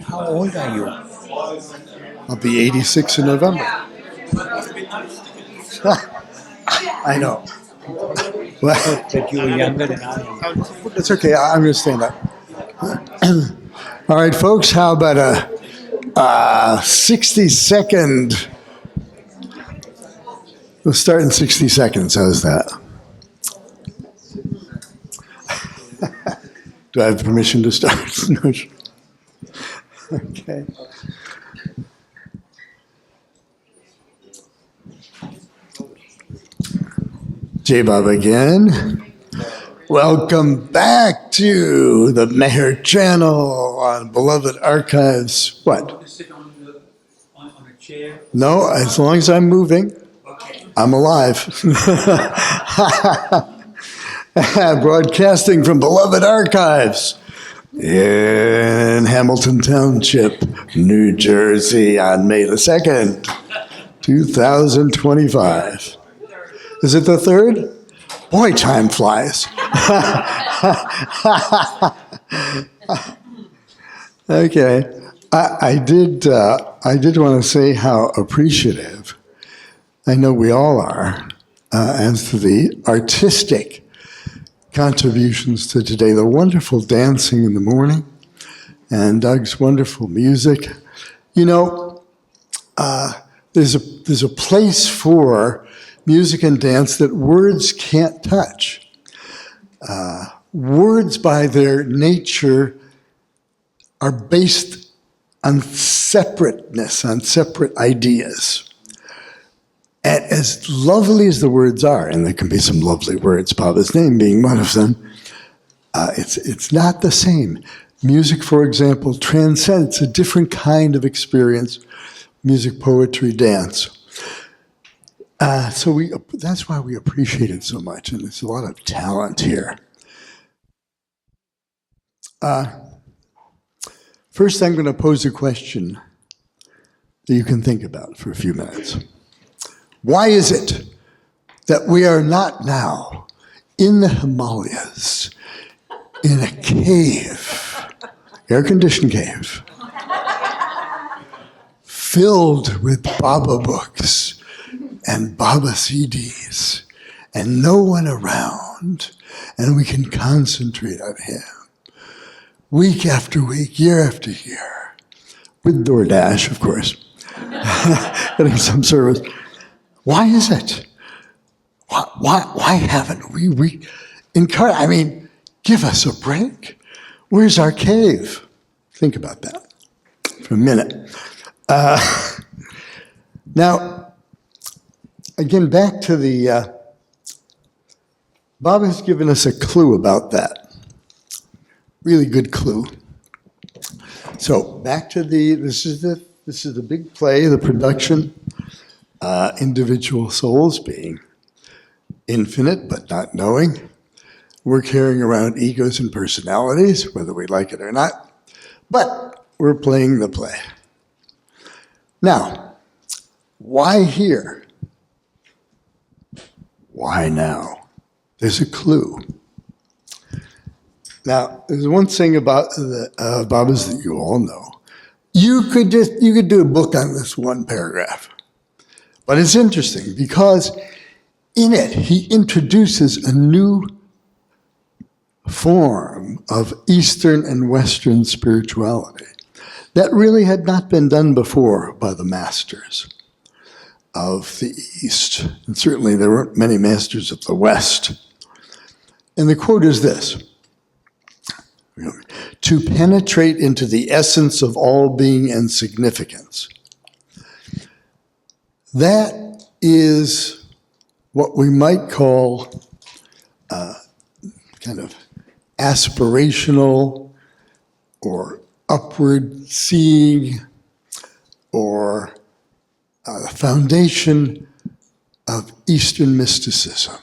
How old are you? I'll be 86 in November. I know. Well, But you were younger than I am. it's okay. I understand that. All right, folks, how about a 60-second? We'll start in 60 seconds. How's that? Do I have permission to start? No. Okay. J. Bob again. Welcome back to the Mayor Channel on Beloved Archives. What? Sit on a chair. No, as long as I'm moving, I'm alive. Broadcasting from Beloved Archives in Hamilton Township, New Jersey on May the 2nd, 2025. Is it the 3rd? Boy, time flies. Okay. I did want to say how appreciative I know we all are as to the artistic contributions to today, the wonderful dancing in the morning and Doug's wonderful music. You know, there's a place for music and dance that words can't touch. Words by their nature are based on separateness, on separate ideas. And as lovely as the words are, and there can be some lovely words, Baba's name being one of them, it's not the same. Music, for example, transcends a different kind of experience, music, poetry, dance. So that's why we appreciate it so much, and there's a lot of talent here. First, I'm going to pose a question that you can think about for a few minutes. Why is it that we are not now in the Himalayas, in a cave, air-conditioned cave, filled with Baba books and Baba CDs, and no one around, and we can concentrate on him week after week, year after year, with DoorDash, of course, getting some service. Why is it? Why haven't we give us a break. Where's our cave? Think about that for a minute. Now, again, back to the, Bob has given us a clue about that. Really good clue. So back to this is the big play, the production, individual souls being infinite but not knowing. We're carrying around egos and personalities, whether we like it or not, but we're playing the play. Now, why here? Why now? There's a clue. Now, there's one thing about the Babas that you all know. You could do a book on this one paragraph. But it's interesting because in it, he introduces a new form of Eastern and Western spirituality that really had not been done before by the masters of the East. And certainly there weren't many masters of the West. And the quote is this: to penetrate into the essence of all being and significance. That is what we might call kind of aspirational or upward seeing, or the foundation of Eastern mysticism,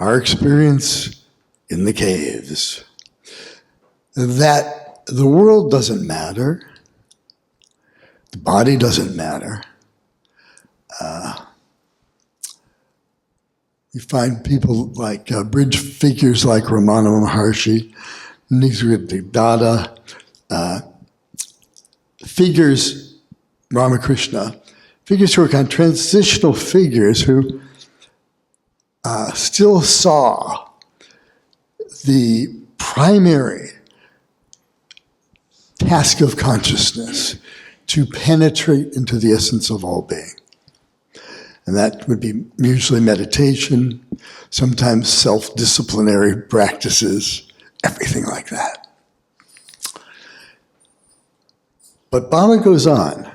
our experience in the caves. That the world doesn't matter, the body doesn't matter. You find people like bridge figures like Ramana Maharshi, Nisargadatta, figures, Ramakrishna, figures who are kind of transitional figures who still saw the primary task of consciousness to penetrate into the essence of all being. And that would be usually meditation, sometimes self-disciplinary practices, everything like that. But Baba goes on,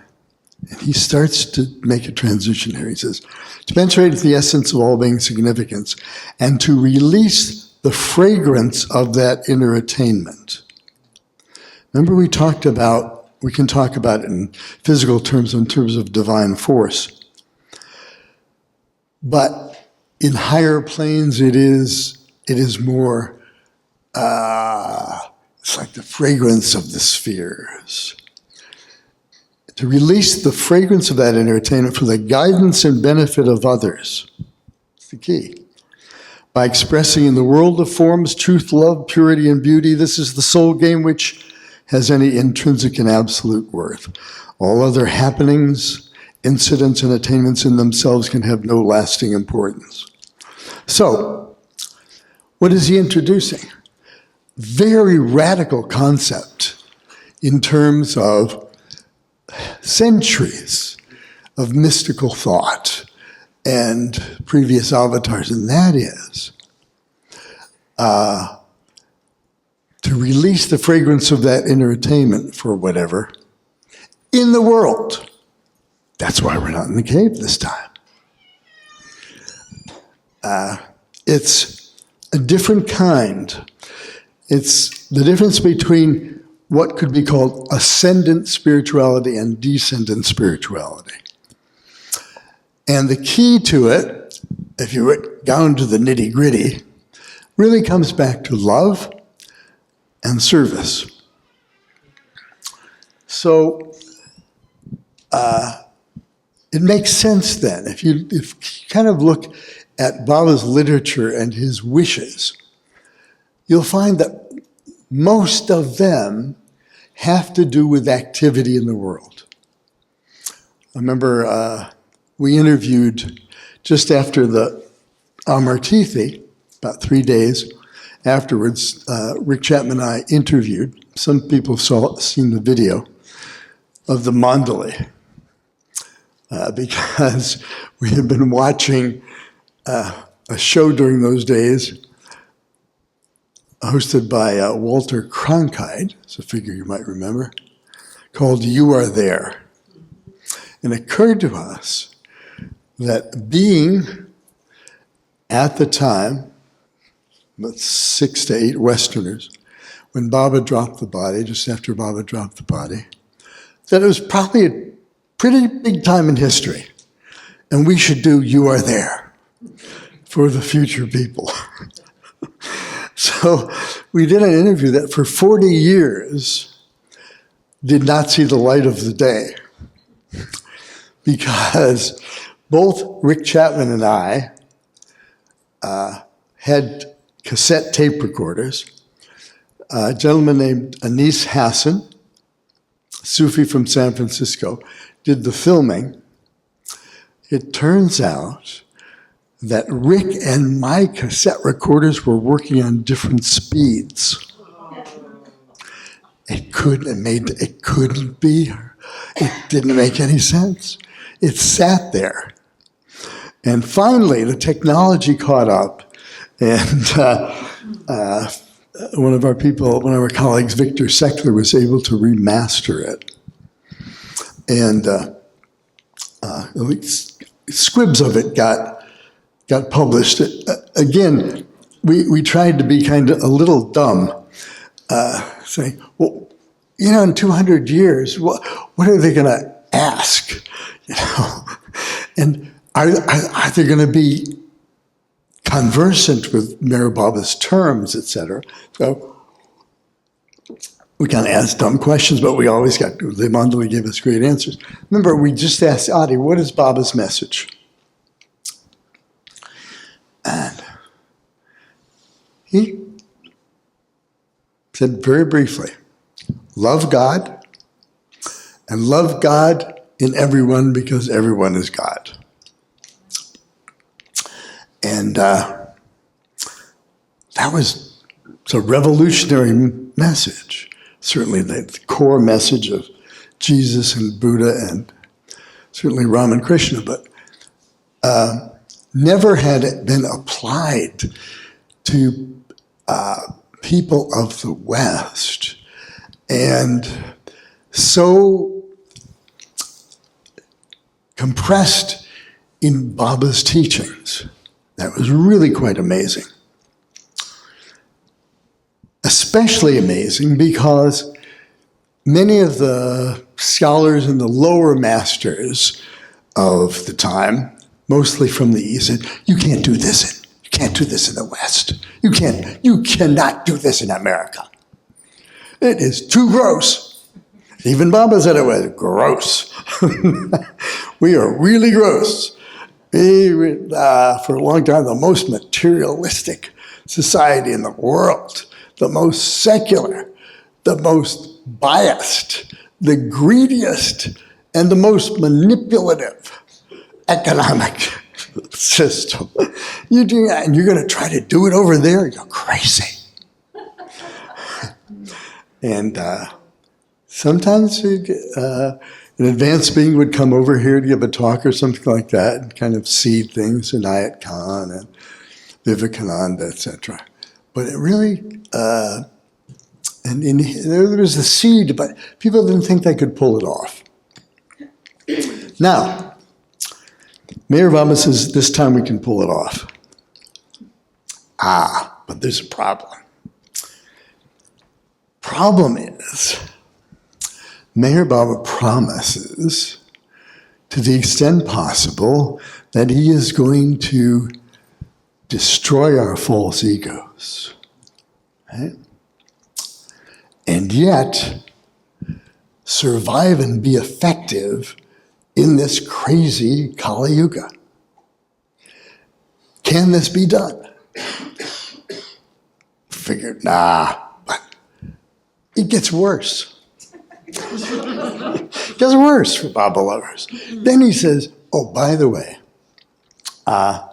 and he starts to make a transition here. He says, to penetrate into the essence of all being significance and to release the fragrance of that inner attainment. Remember we talked about, we can talk about it in physical terms, in terms of divine force. But in higher planes, it is more, it's like the fragrance of the spheres. To release the fragrance of that inner attainment for the guidance and benefit of others. It's the key. By expressing in the world of forms, truth, love, purity, and beauty, this is the sole game which has any intrinsic and absolute worth. All other happenings, incidents, and attainments in themselves can have no lasting importance. So, what is he introducing? Very radical concept in terms of centuries of mystical thought and previous avatars, and that is to release the fragrance of that inner attainment for whatever in the world. That's why we're not in the cave this time. It's a different kind. It's the difference between what could be called ascendant spirituality and descendant spirituality. And the key to it, if you get down to the nitty-gritty, really comes back to love and service. So it makes sense then, if you kind of look at Baba's literature and his wishes, you'll find that most of them have to do with activity in the world. I remember we interviewed just after the Amar Tithi, about 3 days afterwards, Rick Chapman and I interviewed, some people seen the video, of the Mandalay, because we had been watching a show during those days hosted by Walter Cronkite, it's a figure you might remember, called You Are There. And it occurred to us that being at the time, about 6 to 8 Westerners, when Baba dropped the body, just after Baba dropped the body, that it was probably a pretty big time in history. And we should do You Are There for the future people. So we did an interview that for 40 years did not see the light of the day because both Rick Chapman and I had cassette tape recorders. A gentleman named Anis Hassan, Sufi from San Francisco, did the filming. It turns out that Rick and my cassette recorders were working on different speeds. It couldn't be. It didn't make any sense. It sat there. And finally, the technology caught up, and one of our colleagues, Victor Seckler, was able to remaster it. And squibs of it got published. Again, we tried to be kind of a little dumb, saying, well, in 200 years, what are they going to ask? And are they going to be conversant with Meher Baba's terms, etc.? So we kind of asked dumb questions, but we always got, the Mandalay gave us great answers. Remember, we just asked Adi, what is Baba's message? And he said very briefly, love God and love God in everyone because everyone is God. And that was a revolutionary message. Certainly the core message of Jesus and Buddha and certainly Ram and Krishna, but never had it been applied to people of the West. And so compressed in Baba's teachings. That was really quite amazing. Especially amazing because many of the scholars and the lower masters of the time, mostly from the East, said, you can't do this in the West. You cannot do this in America. It is too gross. Even Baba said it was gross. We are really gross. For a long time, the most materialistic society in the world, the most secular, the most biased, the greediest, and the most manipulative economic system. You do that, and you're going to try to do it over there? You're crazy. And sometimes an advanced being would come over here to give a talk or something like that and kind of seed things, and Inayat Khan and Vivekananda, etc. But it really, there was a seed, but people didn't think they could pull it off. Now, Mayor Baba says, this time we can pull it off. But there's a problem. Problem is, Mayor Baba promises, to the extent possible, that he is going to destroy our false egos. Right? And yet, survive and be effective in this crazy Kali Yuga. Can this be done? Figured, but it gets worse. It gets worse for Baba lovers. Then he says, oh, by the way, I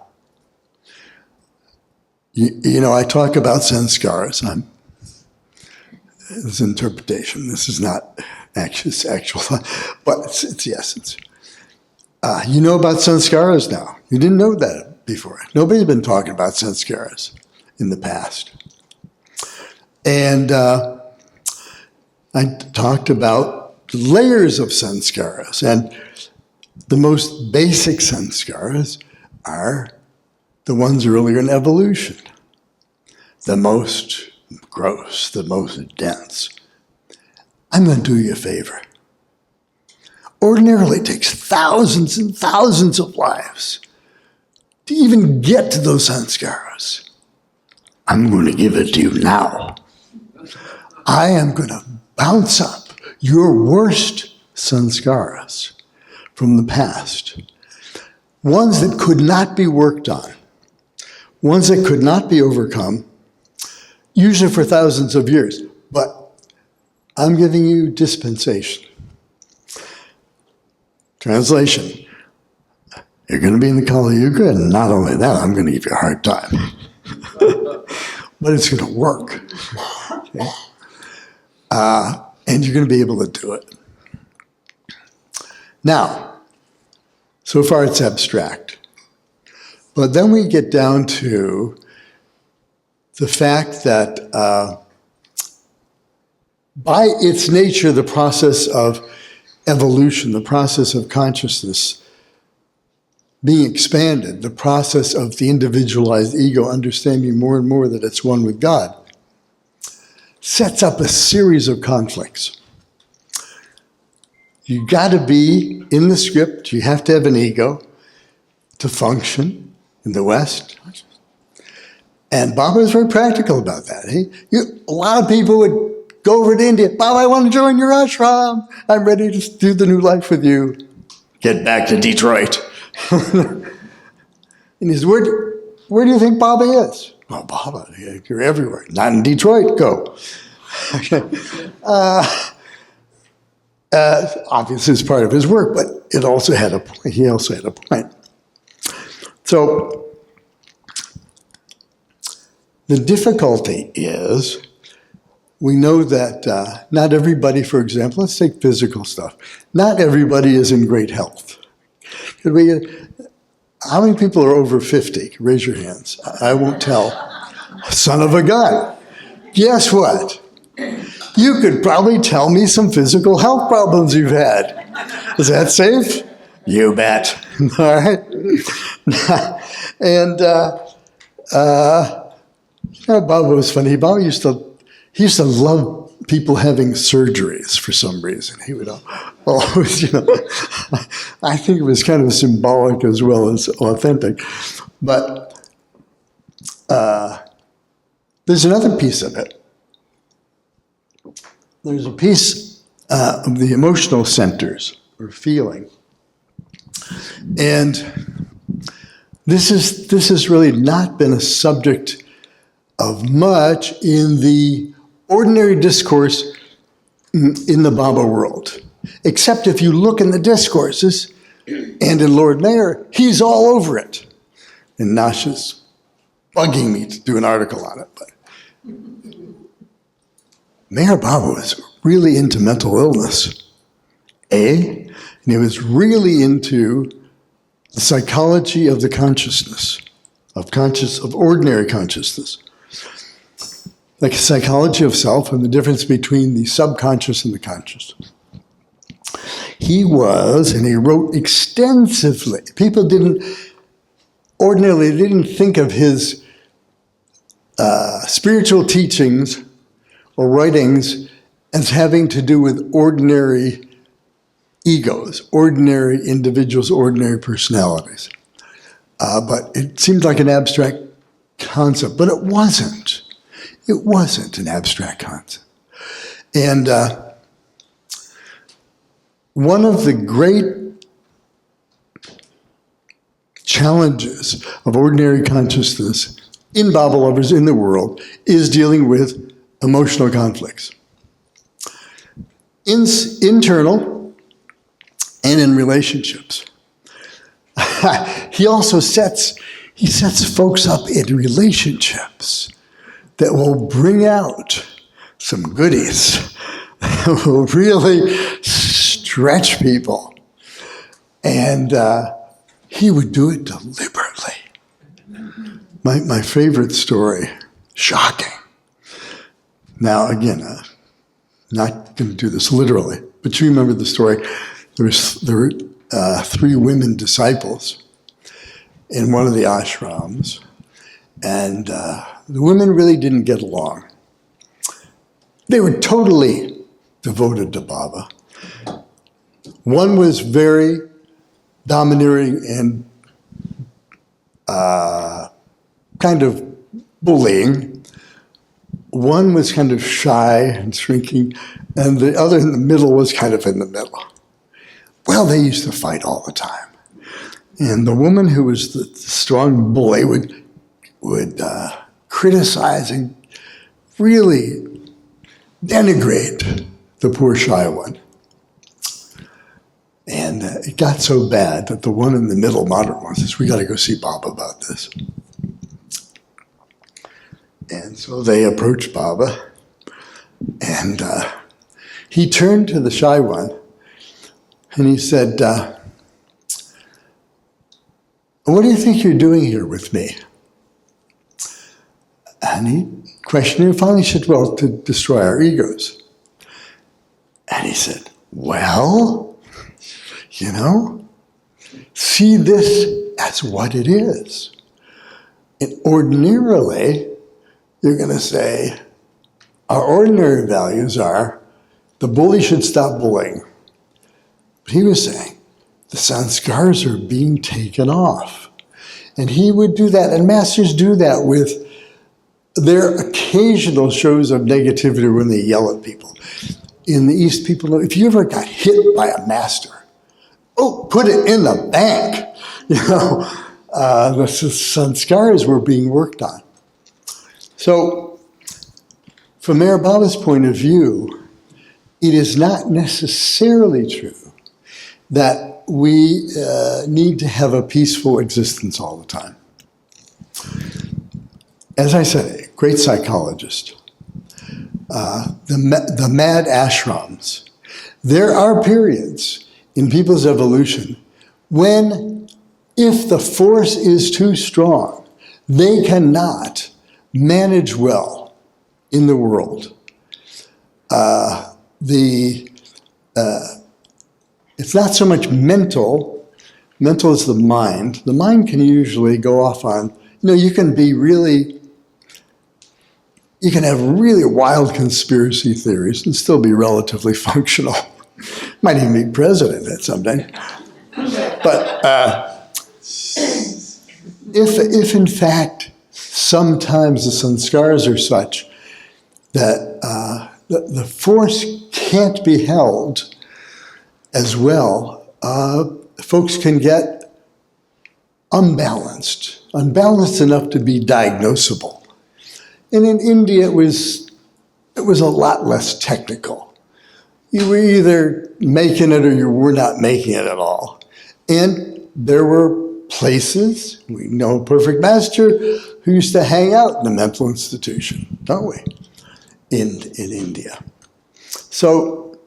talk about sanskaras. It's interpretation. This is not actual, but it's the essence. You know about sanskaras now. You didn't know that before. Nobody's been talking about sanskaras in the past. And I talked about layers of sanskaras. And the most basic sanskaras are the ones earlier in evolution. The most gross, the most dense. I'm going to do you a favor. Ordinarily, it takes thousands and thousands of lives to even get to those sanskaras. I'm going to give it to you now. I am going to bounce up your worst sanskaras from the past. Ones that could not be worked on. Ones that could not be overcome, usually for thousands of years. But I'm giving you dispensation. Translation. You're going to be in the Kali Yuga, and not only that, I'm going to give you a hard time. But it's going to work. Okay? And you're going to be able to do it. Now, so far it's abstract. But then we get down to the fact that by its nature, the process of evolution, the process of consciousness being expanded, the process of the individualized ego understanding more and more that it's one with God, sets up a series of conflicts. You got to be in the script, you have to have an ego to function in the West. And Baba is very practical about that. A lot of people would go over to India. Baba, I want to join your ashram. I'm ready to do the new life with you. Get back to Detroit. And he says, where do you think Baba is? Oh, Baba, you're everywhere. Not in Detroit, go. Okay. Obviously, it's part of his work, but it also had a point. He also had a point. So the difficulty is, we know that not everybody, for example, let's take physical stuff. Not everybody is in great health. How many people are over 50? Raise your hands. I won't tell. Son of a gun. Guess what? You could probably tell me some physical health problems you've had. Is that safe? You bet. All right. And Bob was funny. Bob used to love people having surgeries for some reason. He would always, I think it was kind of symbolic as well as authentic. But there's another piece of it. There's a piece of the emotional centers or feeling. And this has really not been a subject of much in the ordinary discourse in the Baba world. Except if you look in the discourses and in Lord Mayor, he's all over it. And Nasha's bugging me to do an article on it. But Mayor Baba was really into mental illness, and he was really into the psychology of the consciousness, of ordinary consciousness, like psychology of self and the difference between the subconscious and the conscious. He was, and he wrote extensively. People ordinarily didn't think of his spiritual teachings or writings as having to do with ordinary egos, ordinary individuals, ordinary personalities. But it seemed like an abstract concept, but it wasn't. It wasn't an abstract concept. And one of the great challenges of ordinary consciousness in Baba lovers in the world is dealing with emotional conflicts. Internal and in relationships. He also sets folks up in relationships that will bring out some goodies, that will really stretch people. And he would do it deliberately. My favorite story, shocking. Now, again, not going to do this literally, but you remember the story. There were 3 women disciples in one of the ashrams, and the women really didn't get along. They were totally devoted to Baba. One was very domineering and kind of bullying. One was kind of shy and shrinking, and the other in the middle was kind of in the middle. Well, they used to fight all the time. And the woman who was the strong bully would criticize and really denigrate the poor shy one. And it got so bad that the one in the middle, moderate one, says, we got to go see Baba about this. And so they approached Baba, and he turned to the shy one, and he said, what do you think you're doing here with me? And he questioned him, finally said, well, to destroy our egos. And he said, well, see this as what it is. And ordinarily, you're going to say, our ordinary values are, the bully should stop bullying. But he was saying, the sanskars are being taken off. And he would do that, and masters do that with their occasional shows of negativity when they yell at people. In the East, people know, if you ever got hit by a master, put it in the bank. The sanskars were being worked on. So, from Mayor Baba's point of view, it is not necessarily true that we need to have a peaceful existence all the time. As I said, a great psychologist, the mad ashrams, there are periods in people's evolution when, if the force is too strong, they cannot manage well in the world. It's not so much mental. Mental is the mind. The mind can usually go off on, you can have really wild conspiracy theories and still be relatively functional. Might even be president at some day. But if in fact sometimes the sanskars are such that the force can't be held as well, folks can get unbalanced enough to be diagnosable. And in India, it was a lot less technical. You were either making it or you were not making it at all. And there were places, we know a perfect master who used to hang out in a mental institution, don't we, in India. So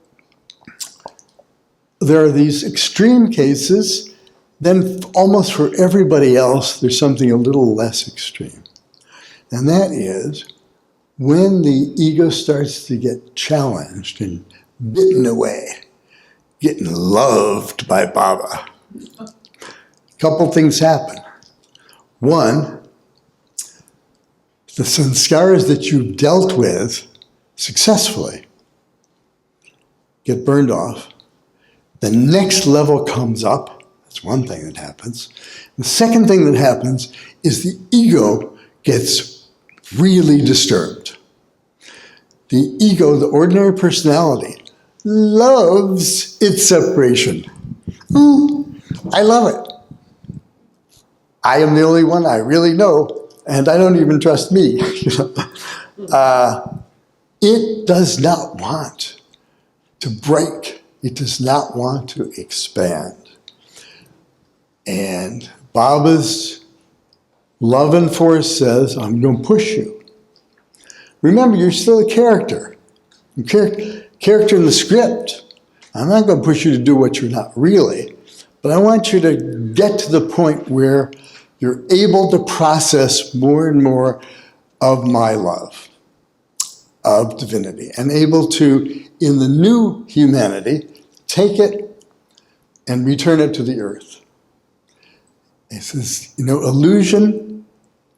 there are these extreme cases, then almost for everybody else, there's something a little less extreme. And that is when the ego starts to get challenged and bitten away, getting loved by Baba. A couple things happen. One, the sanskaras that you've dealt with successfully get burned off. The next level comes up. That's one thing that happens. The second thing that happens is the ego gets really disturbed. The ego, the ordinary personality, loves its separation. I love it. I am the only one I really know, and I don't even trust me. It does not want to break. It does not want to expand. And Baba's love and force says, I'm going to push you. Remember, you're still a character. Character in the script. I'm not going to push you to do what you're not really, but I want you to get to the point where you're able to process more and more of my love, of divinity, and able to, in the new humanity, take it and return it to the earth. It says, illusion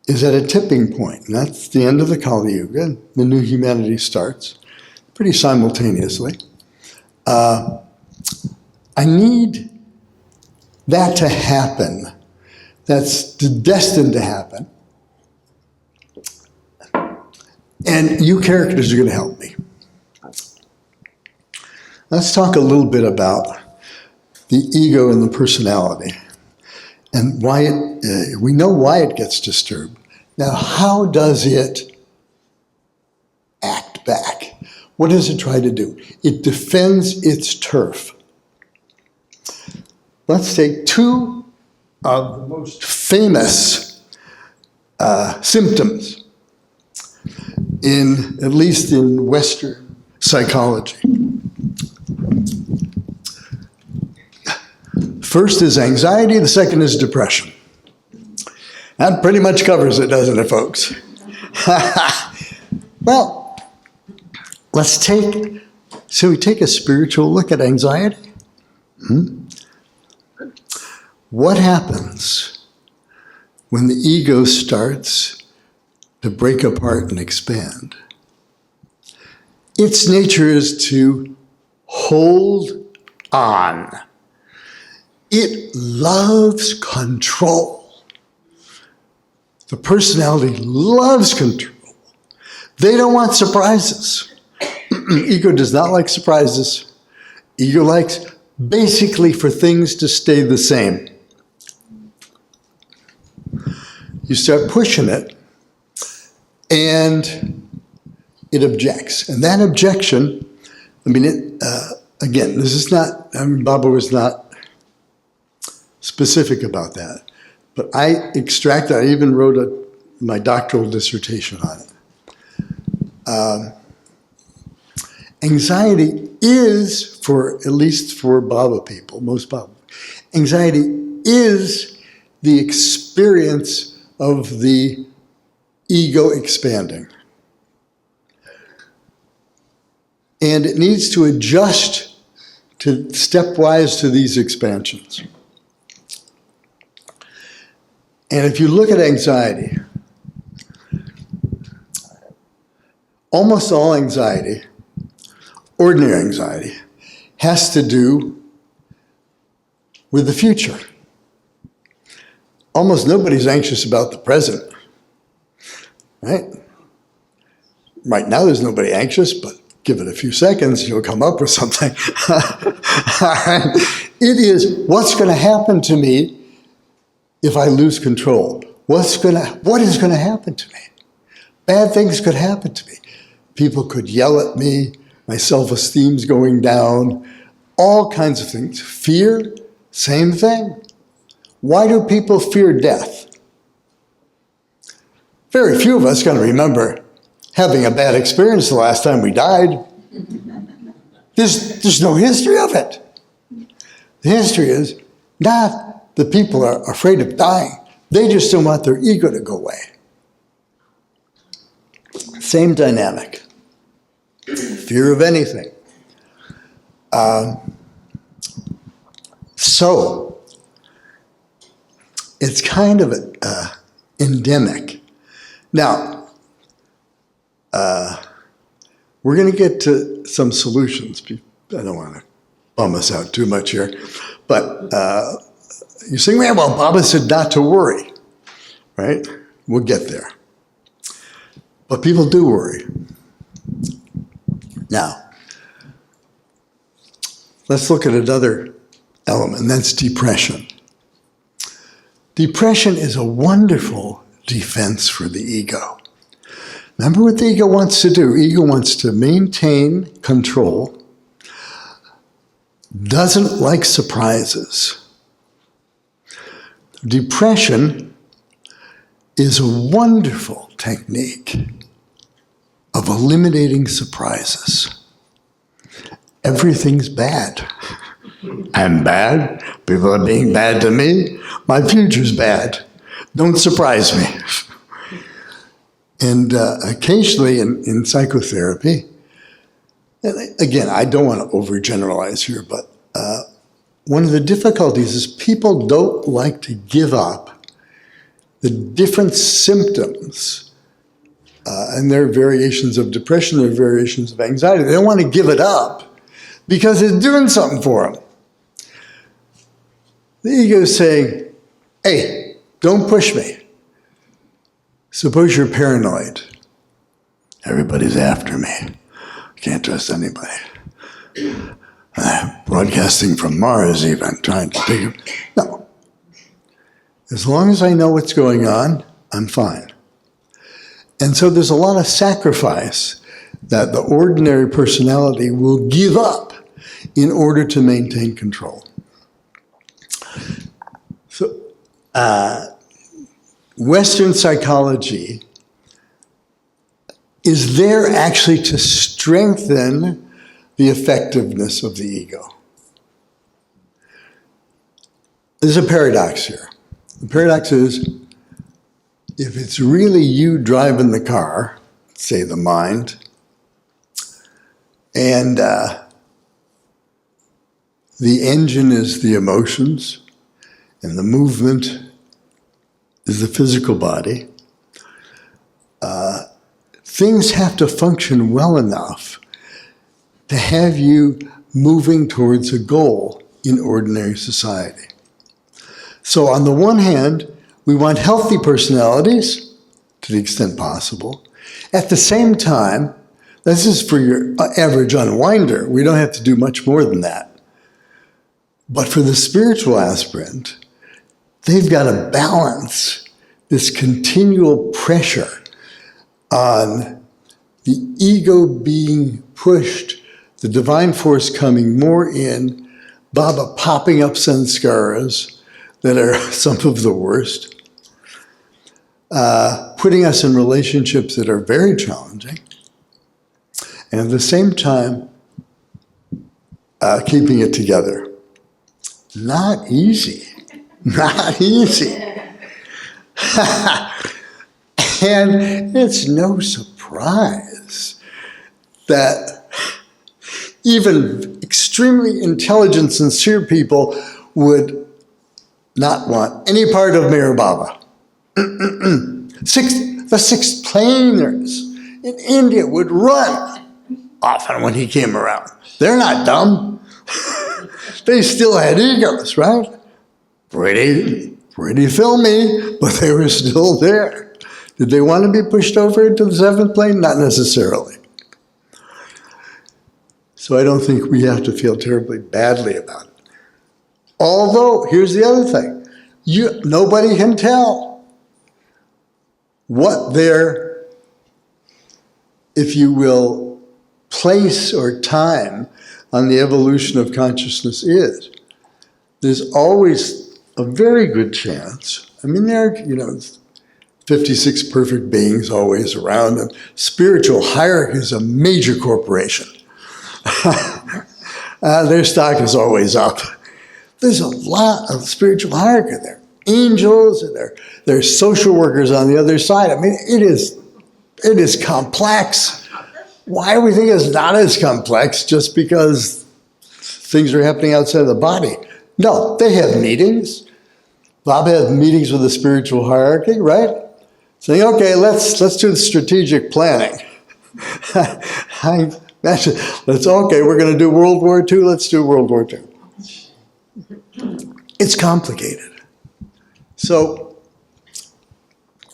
is at a tipping point, and that's the end of the Kali Yuga. The new humanity starts pretty simultaneously. I need that to happen. That's destined to happen. And you characters are going to help me. Let's talk a little bit about the ego and the personality. And why we know why it gets disturbed. Now, how does it act back? What does it try to do? It defends its turf. Let's take two of the most famous symptoms, at least in Western psychology. First is anxiety, the second is depression. That pretty much covers it, doesn't it, folks? Well, shall we take a spiritual look at anxiety? What happens when the ego starts to break apart and expand? Its nature is to hold on. It loves control. The personality loves control. They don't want surprises. Ego does not like surprises. Ego likes basically for things to stay the same. You start pushing it, and it objects. And that objection I mean, again, this is not, I mean, Baba was not specific about that. But I even wrote my doctoral dissertation on it. Anxiety is, at least for Baba people, most Baba, anxiety is the experience of the ego expanding. And it needs to adjust stepwise to these expansions. And if you look at anxiety, almost all anxiety, ordinary anxiety, has to do with the future. Almost nobody's anxious about the present, right? Right now there's nobody anxious, but give it a few seconds, you'll come up with something. It is, what's going to happen to me if I lose control? What is going to happen to me? Bad things could happen to me. People could yell at me, my self-esteem's going down, all kinds of things. Fear, same thing. Why do people fear death? Very few of us are going to remember having a bad experience the last time we died. There's no history of it. The history is not the people are afraid of dying. They just don't want their ego to go away. Same dynamic. Fear of anything. So, it's kind of endemic. Now, we're going to get to some solutions. I don't want to bum us out too much here. But you're saying, well, Baba said not to worry, right? We'll get there. But people do worry. Now, let's look at another element, and that's depression. Depression is a wonderful defense for the ego. Remember what the ego wants to do. Ego wants to maintain control, doesn't like surprises. Depression is a wonderful technique of eliminating surprises. Everything's bad. I'm bad. People are being bad to me. My future's bad. Don't surprise me. And occasionally in psychotherapy, and again, I don't want to overgeneralize here, but one of the difficulties is people don't like to give up the different symptoms, and there are variations of depression, there are variations of anxiety. They don't want to give it up because it's doing something for them. The ego is saying, hey, don't push me. Suppose you're paranoid. Everybody's after me. Can't trust anybody. Broadcasting from Mars even, trying to figure. No. As long as I know what's going on, I'm fine. And so there's a lot of sacrifice that the ordinary personality will give up in order to maintain control. So, Western psychology is there actually to strengthen the effectiveness of the ego. There's a paradox here. The paradox is, if it's really you driving the car, say the mind, and the engine is the emotions, and the movement is the physical body, things have to function well enough to have you moving towards a goal in ordinary society. So on the one hand, we want healthy personalities to the extent possible. At the same time, this is for your average unwinder. We don't have to do much more than that. But for the spiritual aspirant, they've got to balance this continual pressure on the ego being pushed the divine force coming more in, Baba popping up sanskaras that are some of the worst, putting us in relationships that are very challenging, and at the same time, keeping it together. Not easy. Not easy. And it's no surprise that even extremely intelligent, sincere people would not want any part of Meher Baba. The six planers in India would run often when he came around. They're not dumb. They still had egos, right? Pretty filmy, but they were still there. Did they want to be pushed over into the seventh plane? Not necessarily. So I don't think we have to feel terribly badly about it. Although, here's the other thing. Nobody can tell what their, if you will, place or time on the evolution of consciousness is. There's always a very good chance. I mean, there are, 56 perfect beings always around, and spiritual hierarchy is a major corporation. Their stock is always up. There's a lot of spiritual hierarchy there. Angels, and there's social workers on the other side. I mean, it is complex. Why do we think it's not as complex just because things are happening outside of the body? No, they have meetings. Bob has meetings with the spiritual hierarchy, right? Saying, okay, let's do the strategic planning. We're going to do World War II, let's do World War II. It's complicated. So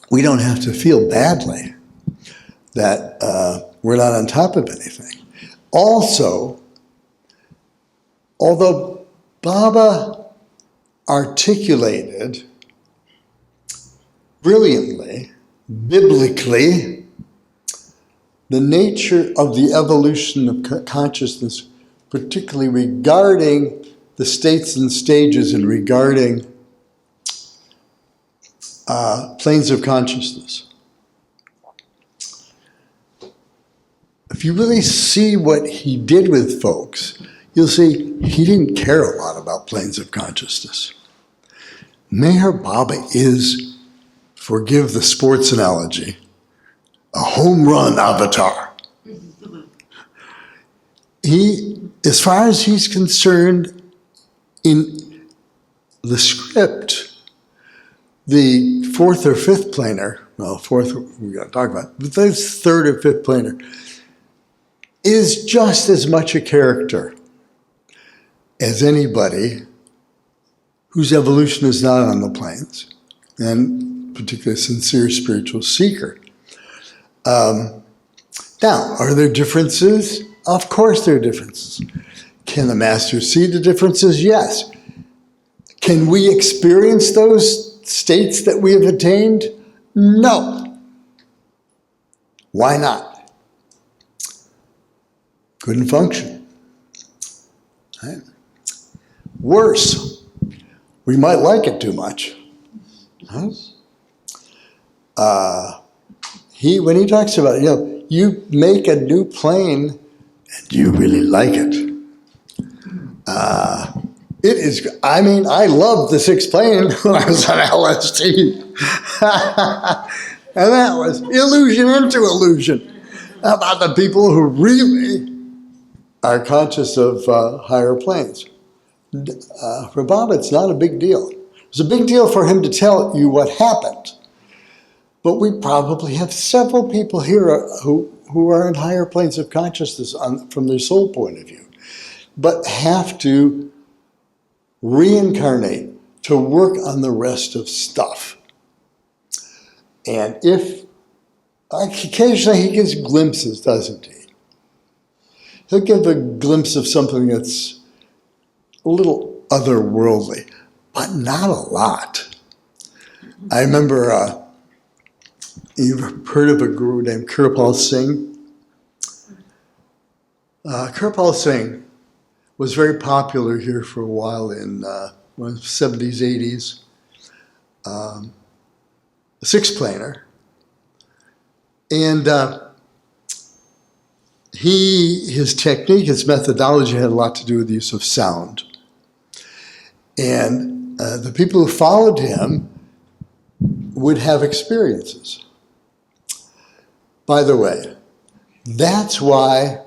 we don't have to feel badly that we're not on top of anything. Also, although Baba articulated brilliantly, biblically, the nature of the evolution of consciousness, particularly regarding the states and stages and regarding planes of consciousness. If you really see what he did with folks, you'll see he didn't care a lot about planes of consciousness. Meher Baba is, forgive the sports analogy, a home run avatar. He, as far as he's concerned, in the script, the fourth or fifth planar, well, fourth we got to talk about, but this third or fifth planar is just as much a character as anybody whose evolution is not on the planes, and particularly a sincere spiritual seeker. Now, are there differences? Of course there are differences. Can the master see the differences? Yes. Can we experience those states that we have attained? No. Why not? Couldn't function. Right? Worse, we might like it too much. Huh? When he talks about it, you make a new plane and you really like it. It is, I loved the sixth plane when I was on LSD. And that was illusion into illusion about the people who really are conscious of higher planes. For Bob, it's not a big deal. It's a big deal for him to tell you what happened. But we probably have several people here who are in higher planes of consciousness from their soul point of view, but have to reincarnate to work on the rest of stuff. And if, occasionally he gives glimpses, doesn't he? He'll give a glimpse of something that's a little otherworldly, but not a lot. I remember, you've heard of a guru named Kirpal Singh? Kirpal Singh was very popular here for a while in the 70s, 80s. A six-planer. And his technique, his methodology had a lot to do with the use of sound. And the people who followed him would have experiences. By the way, that's why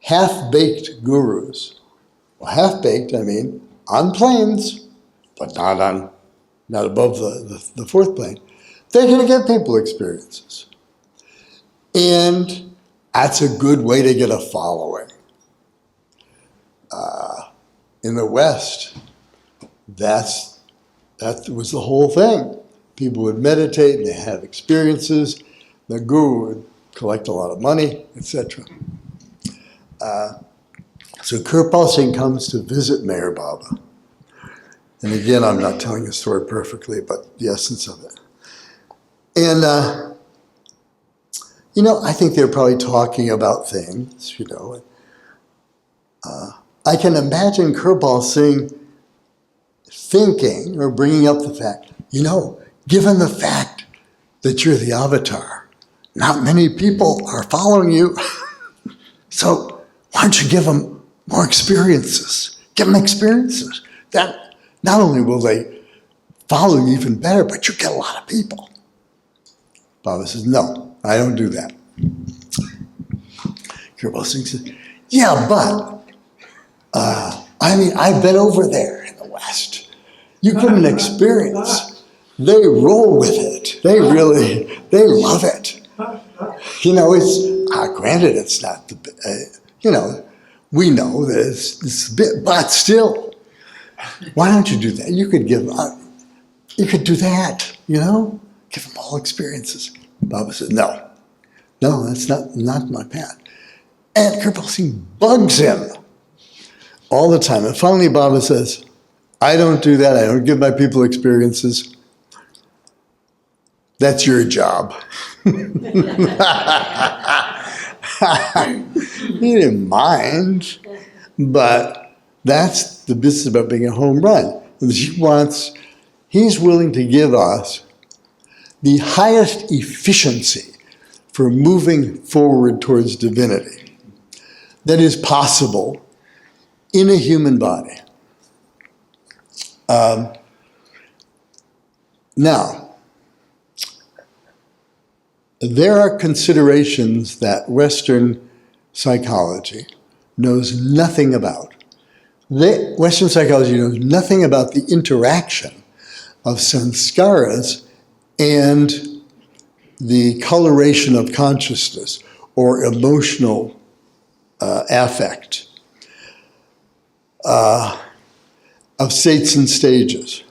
half-baked gurus, well, half-baked, I mean, on planes, but not above the fourth plane, they're going to get people experiences. And that's a good way to get a following. In the West, that was the whole thing. People would meditate and they have experiences. The guru would collect a lot of money, etc. So Kirpal Singh comes to visit Meher Baba. And again, I'm not telling the story perfectly, but the essence of it. And, I think they're probably talking about things, I can imagine Kirpal Singh thinking or bringing up the fact, given the fact that you're the avatar, not many people are following you. So why don't you give them more experiences? Give them experiences. That not only will they follow you even better, but you get a lot of people. Baba says, no, I don't do that. Kirpal Singh says, yeah, but I've been over there in the West. You give them an experience. They roll with it. They love it. Granted, it's not we know that it's a bit, but still, why don't you do that? You could do that, give them all experiences. Baba said, no, that's not my path. And Kirpal Singh bugs him all the time. And finally, Baba says, I don't do that. I don't give my people experiences. That's your job. He didn't mind, but that's the business about being a home run. He's willing to give us the highest efficiency for moving forward towards divinity that is possible in a human body. Now, there are considerations that Western psychology knows nothing about. Western psychology knows nothing about the interaction of sanskaras and the coloration of consciousness or emotional affect of states and stages.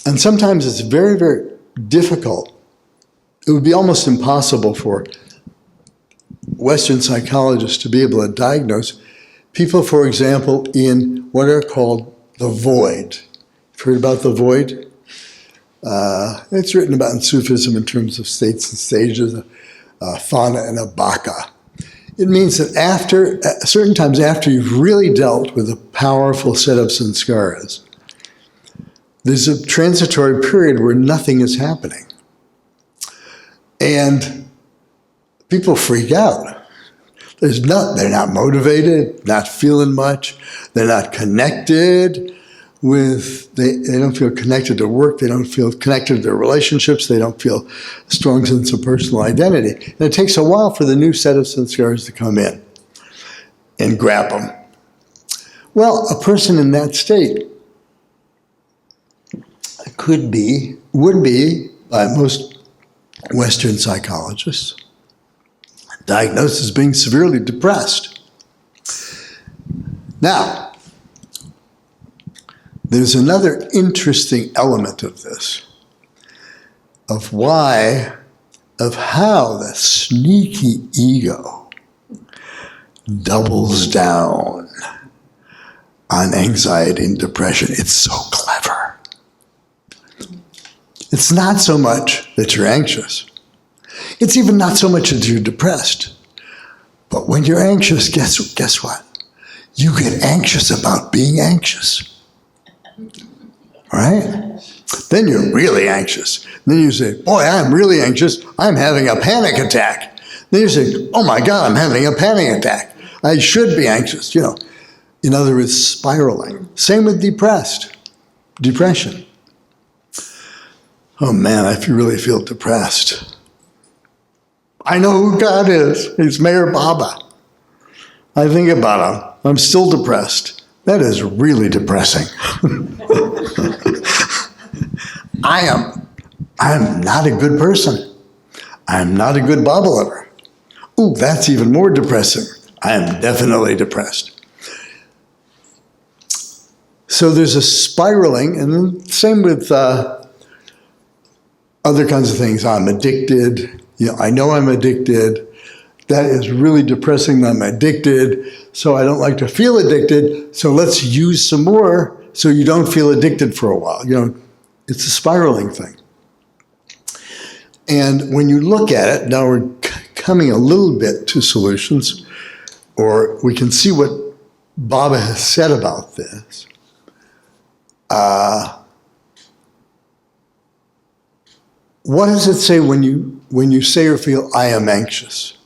And sometimes it's very, very difficult. It would be almost impossible for Western psychologists to be able to diagnose people, for example, in what are called the void. You've heard about the void? It's written about in Sufism in terms of states and stages, thana and a baka. It means that at certain times after you've really dealt with a powerful set of sanskaras, there's a transitory period where nothing is happening. And people freak out. They're not motivated, not feeling much. They're not connected they don't feel connected to work. They don't feel connected to their relationships. They don't feel a strong sense of personal identity. And it takes a while for the new set of sanskaras to come in and grab them. Well, a person in that state would be, by most Western psychologists, diagnosed as being severely depressed. Now, there's another interesting element of this, of how the sneaky ego doubles down on anxiety and depression. It's so clever. It's not so much that you're anxious. It's even not so much that you're depressed. But when you're anxious, guess what? You get anxious about being anxious. Right? Then you're really anxious. Then you say, boy, I'm really anxious. I'm having a panic attack. Then you say, oh my God, I'm having a panic attack. I should be anxious, you know. In other words, spiraling. Same with depression. Oh man, I really feel depressed. I know who God is. He's Mayor Baba. I think about him. I'm still depressed. That is really depressing. I'm not a good person. I'm not a good Baba lover. Ooh, that's even more depressing. I am definitely depressed. So there's a spiraling, and then same with other kinds of things. I'm addicted. You know, I know I'm addicted. That is really depressing that I'm addicted. So I don't like to feel addicted. So let's use some more so you don't feel addicted for a while. You know, it's a spiraling thing. And when you look at it, now we're coming a little bit to solutions, or we can see what Baba has said about this. What does it say when you say or feel, I am anxious?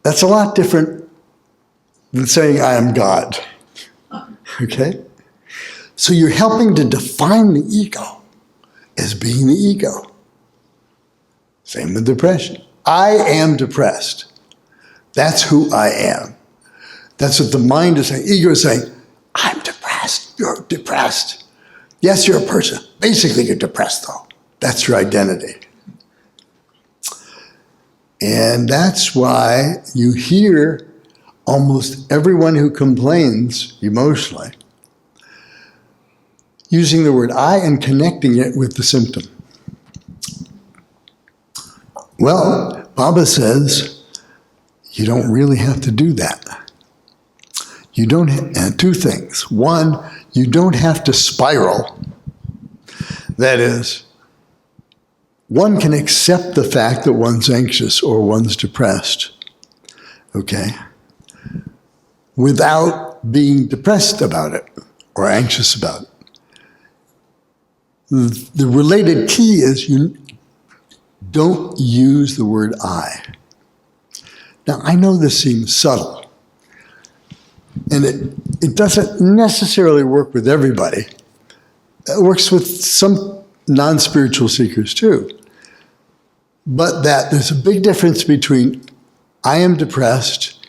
That's a lot different than saying, I am God. Okay? So you're helping to define the ego as being the ego. Same with depression. I am depressed. That's who I am. That's what the mind is saying. Ego is saying, I'm depressed. You're depressed. Yes, you're a person. Basically, you're depressed, though. That's your identity. And that's why you hear almost everyone who complains emotionally using the word I and connecting it with the symptom. Well, Baba says you don't really have to do that. You don't have two things. One, you don't have to spiral. That is, one can accept the fact that one's anxious or one's depressed, okay, without being depressed about it or anxious about it. The related key is you don't use the word I. Now, I know this seems subtle, and it doesn't necessarily work with everybody. It works with some non-spiritual seekers too. But that there's a big difference between I am depressed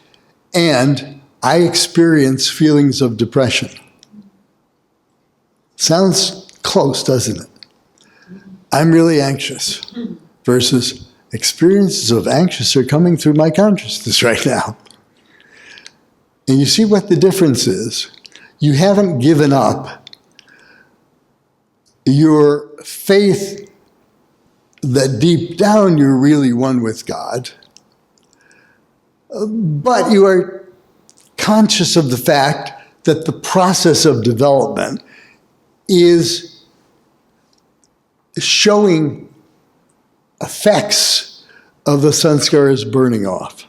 and I experience feelings of depression. Sounds close, doesn't it? I'm really anxious versus experiences of anxious are coming through my consciousness right now. And you see what the difference is. You haven't given up your faith that deep down you're really one with God, but you are conscious of the fact that the process of development is showing effects of the sanskaras burning off,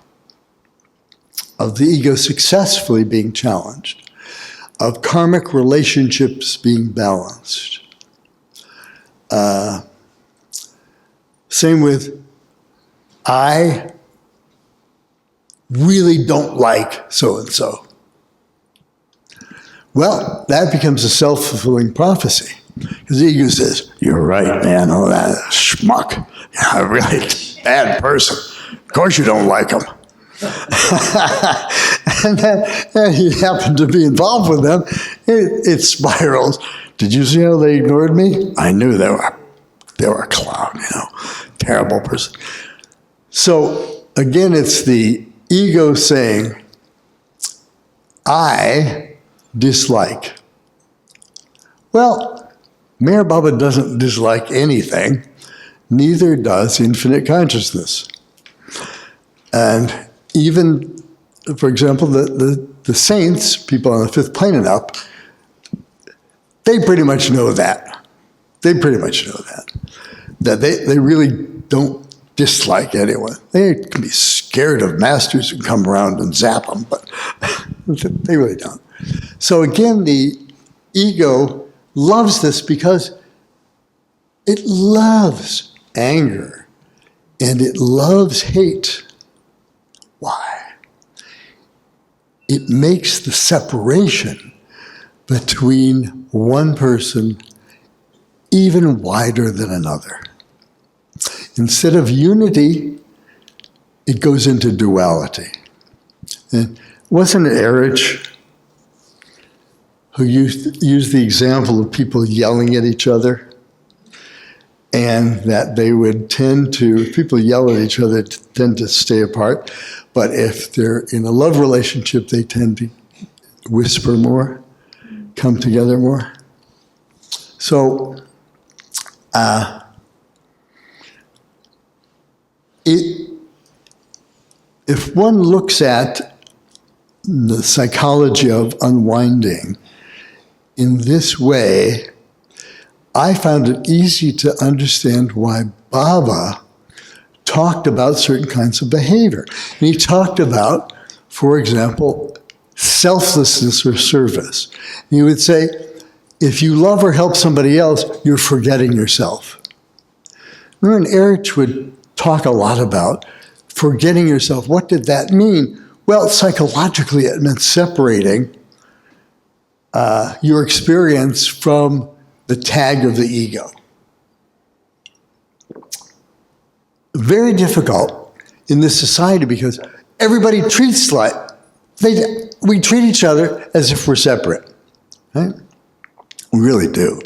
of the ego successfully being challenged, of karmic relationships being balanced. Same with, I really don't like so-and-so. Well, that becomes a self-fulfilling prophecy. Because the ego says, you're right, man, oh, that schmuck. Yeah, really bad person. Of course you don't like him. And then you happen to be involved with them, it spirals. Did you see how they ignored me? I knew they were a clown, terrible person. So again, it's the ego saying, I dislike. Well, Mayor Baba doesn't dislike anything, neither does infinite consciousness. And even, for example, the saints, people on the fifth plane and up, they pretty much know that. They pretty much know that. That they really don't dislike anyone. They can be scared of masters who come around and zap them, but they really don't. So again, the ego loves this because it loves anger and it loves hate. Why? It makes the separation between one person even wider than another. Instead of unity, it goes into duality. And wasn't it Erich who used the example of people yelling at each other? And that they would tend to, if people yell at each other, tend to stay apart. But if they're in a love relationship, they tend to whisper more, come together more. So, if one looks at the psychology of unwinding in this way, I found it easy to understand why Baba talked about certain kinds of behavior. And he talked about, for example, selflessness or service. And he would say, if you love or help somebody else, you're forgetting yourself. Remember, Erich would talk a lot about forgetting yourself. What did that mean? Well, psychologically, it meant separating your experience from the tag of the ego. Very difficult in this society because everybody treats we treat each other as if we're separate, right? We really do.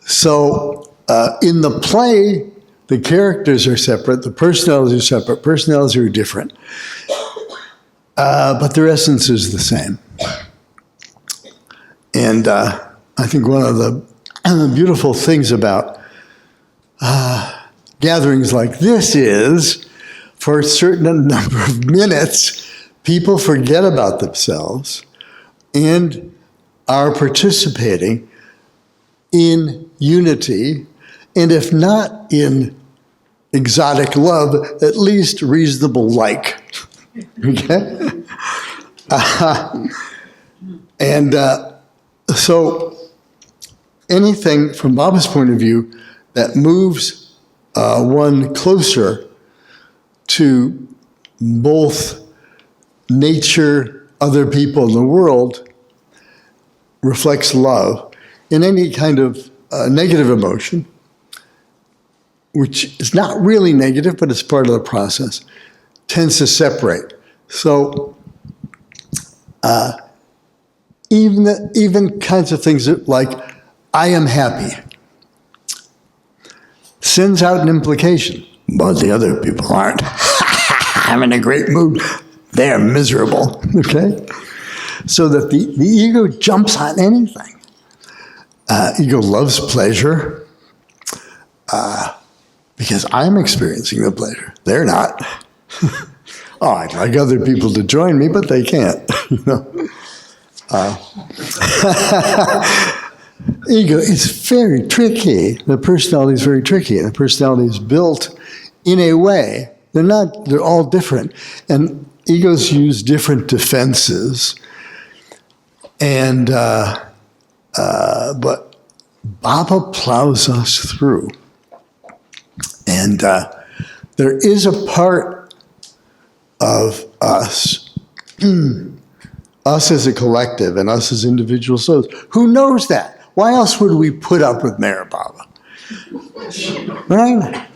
So in the play, the characters are separate, the personalities are separate, personalities are different, but their essence is the same. And I think one of the beautiful things about gatherings like this is, for a certain number of minutes, people forget about themselves and are participating in unity, and if not in exotic love, at least reasonable like. Okay? So anything from Baba's point of view that moves one closer to both nature, other people, and the world reflects love. In any kind of negative emotion, which is not really negative, but it's part of the process, tends to separate. So even kinds of things like, I am happy, sends out an implication, but the other people aren't. I'm in a great mood. They're miserable, okay? So that the ego jumps on anything. Ego loves pleasure because I'm experiencing the pleasure. They're not. Oh, I'd like other people to join me, but they can't. You know? Ego is very tricky. The personality is very tricky, and the personality is built in a way. They're all different, and egos use different defenses. And but Baba plows us through, and there is a part of us, us as a collective and us as individual souls, who knows that. Why else would we put up with Meher Baba? Right?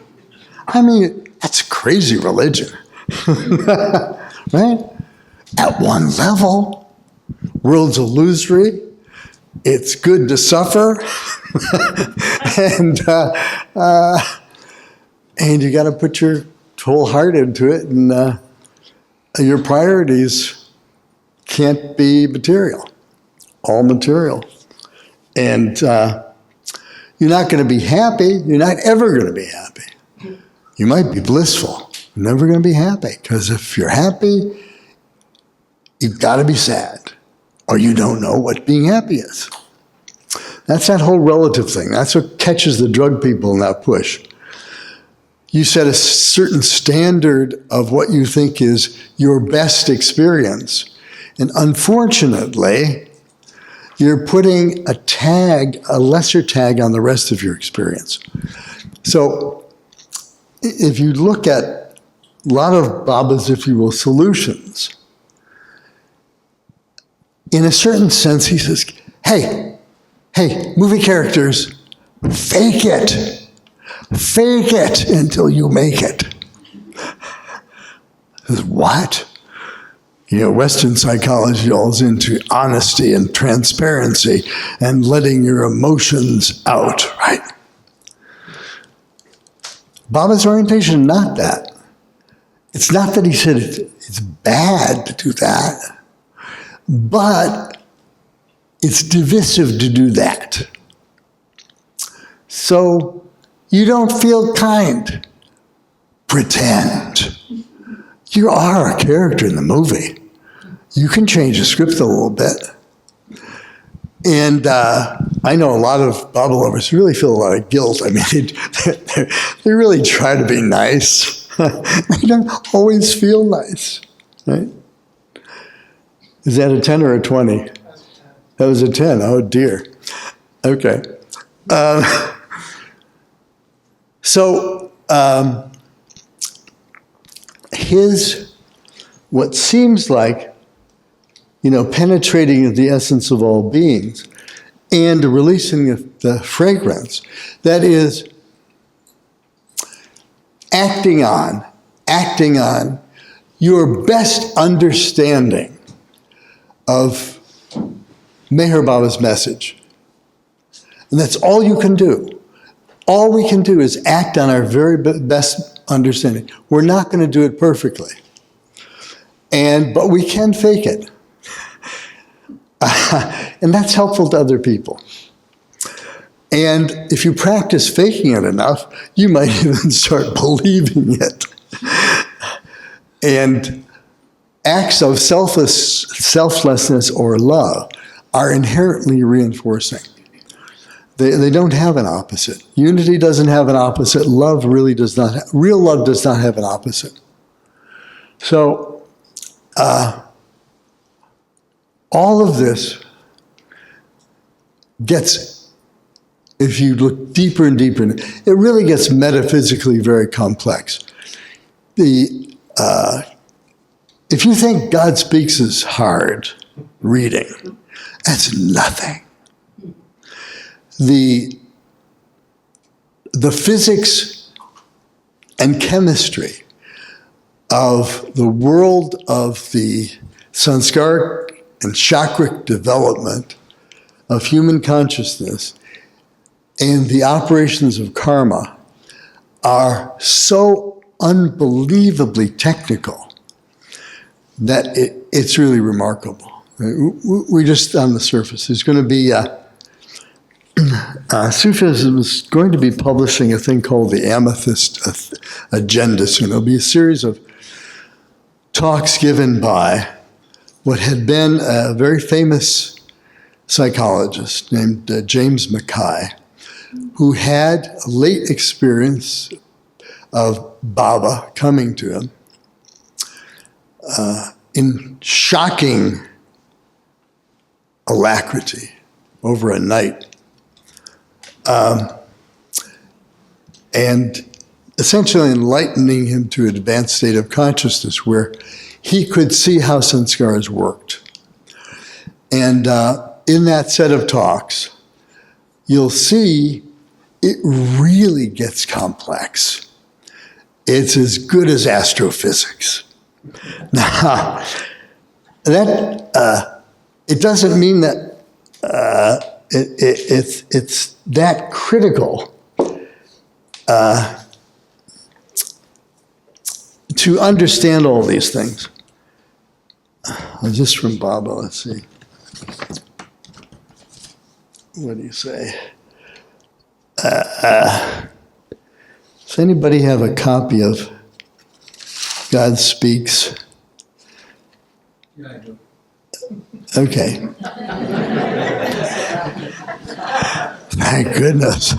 I mean, that's crazy religion. Right? At one level, world's illusory. It's good to suffer. and you got to put your whole heart into it, and your priorities can't be material, all material. And you're not going to be happy. You're not ever going to be happy. You might be blissful. You're never going to be happy, because if you're happy, you've got to be sad, or you don't know what being happy is. That's that whole relative thing. That's what catches the drug people in that push. You set a certain standard of what you think is your best experience. And unfortunately, you're putting a tag, a lesser tag on the rest of your experience. So if you look at a lot of Baba's, if you will, solutions, in a certain sense, he says, hey, movie characters, fake it. Fake it until you make it. What? Western psychology falls into honesty and transparency and letting your emotions out, right? Baba's orientation, not that. It's not that he said it's bad to do that, but it's divisive to do that. So you don't feel kind. Pretend. You are a character in the movie. You can change the script a little bit. And I know a lot of Baba lovers really feel a lot of guilt. I mean, they really try to be nice. They don't always feel nice, right? Is that a 10 or a 20? That was a 10. Oh, dear. Okay. So what seems like, penetrating the essence of all beings and releasing the fragrance, that is acting on your best understanding of Meher Baba's message. And that's all you can do. All we can do is act on our very best understanding. We're not going to do it perfectly. But we can fake it. And that's helpful to other people. And if you practice faking it enough, you might even start believing it. And acts of selflessness or love are inherently reinforcing. They don't have an opposite. Unity doesn't have an opposite. Love really does not. Real love does not have an opposite. So, all of this gets, if you look deeper and deeper, it really gets metaphysically very complex. If you think God speaks is hard reading, that's nothing. The physics and chemistry of the world of the sanskaric and chakric development of human consciousness and the operations of karma are so unbelievably technical that it's really remarkable. We're just on the surface. There's going to be Sufism is going to be publishing a thing called the Amethyst Agenda soon. There'll be a series of talks given by what had been a very famous psychologist named James Mackay, who had a late experience of Baba coming to him in shocking alacrity over a night. And essentially enlightening him to an advanced state of consciousness where he could see how sanskaras worked. And in that set of talks, you'll see it really gets complex. It's as good as astrophysics. Now, it doesn't mean that it's that critical to understand all these things. Just from Baba, let's see. What do you say? Does anybody have a copy of God Speaks? Yeah, I do. Okay. Thank goodness.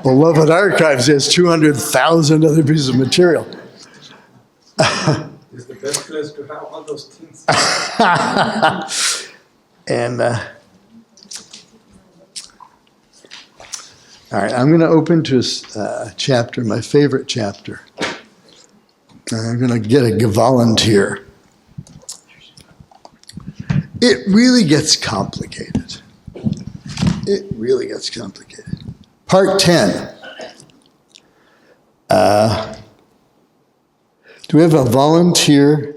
Beloved Archives has 200,000 other pieces of material. It's the best place to have all those things. And all right, I'm going to open to a chapter, my favorite chapter. I'm going to get a volunteer. It really gets complicated. It really gets complicated. Part 10. Do we have a volunteer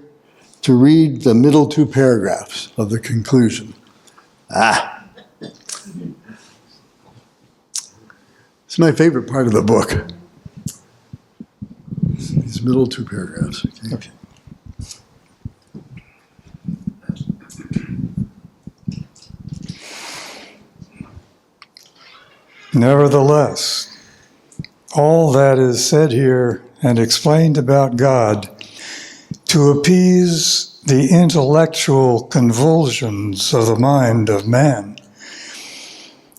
to read the middle two paragraphs of the conclusion? It's my favorite part of the book. These middle two paragraphs. Okay. Nevertheless, all that is said here and explained about God to appease the intellectual convulsions of the mind of man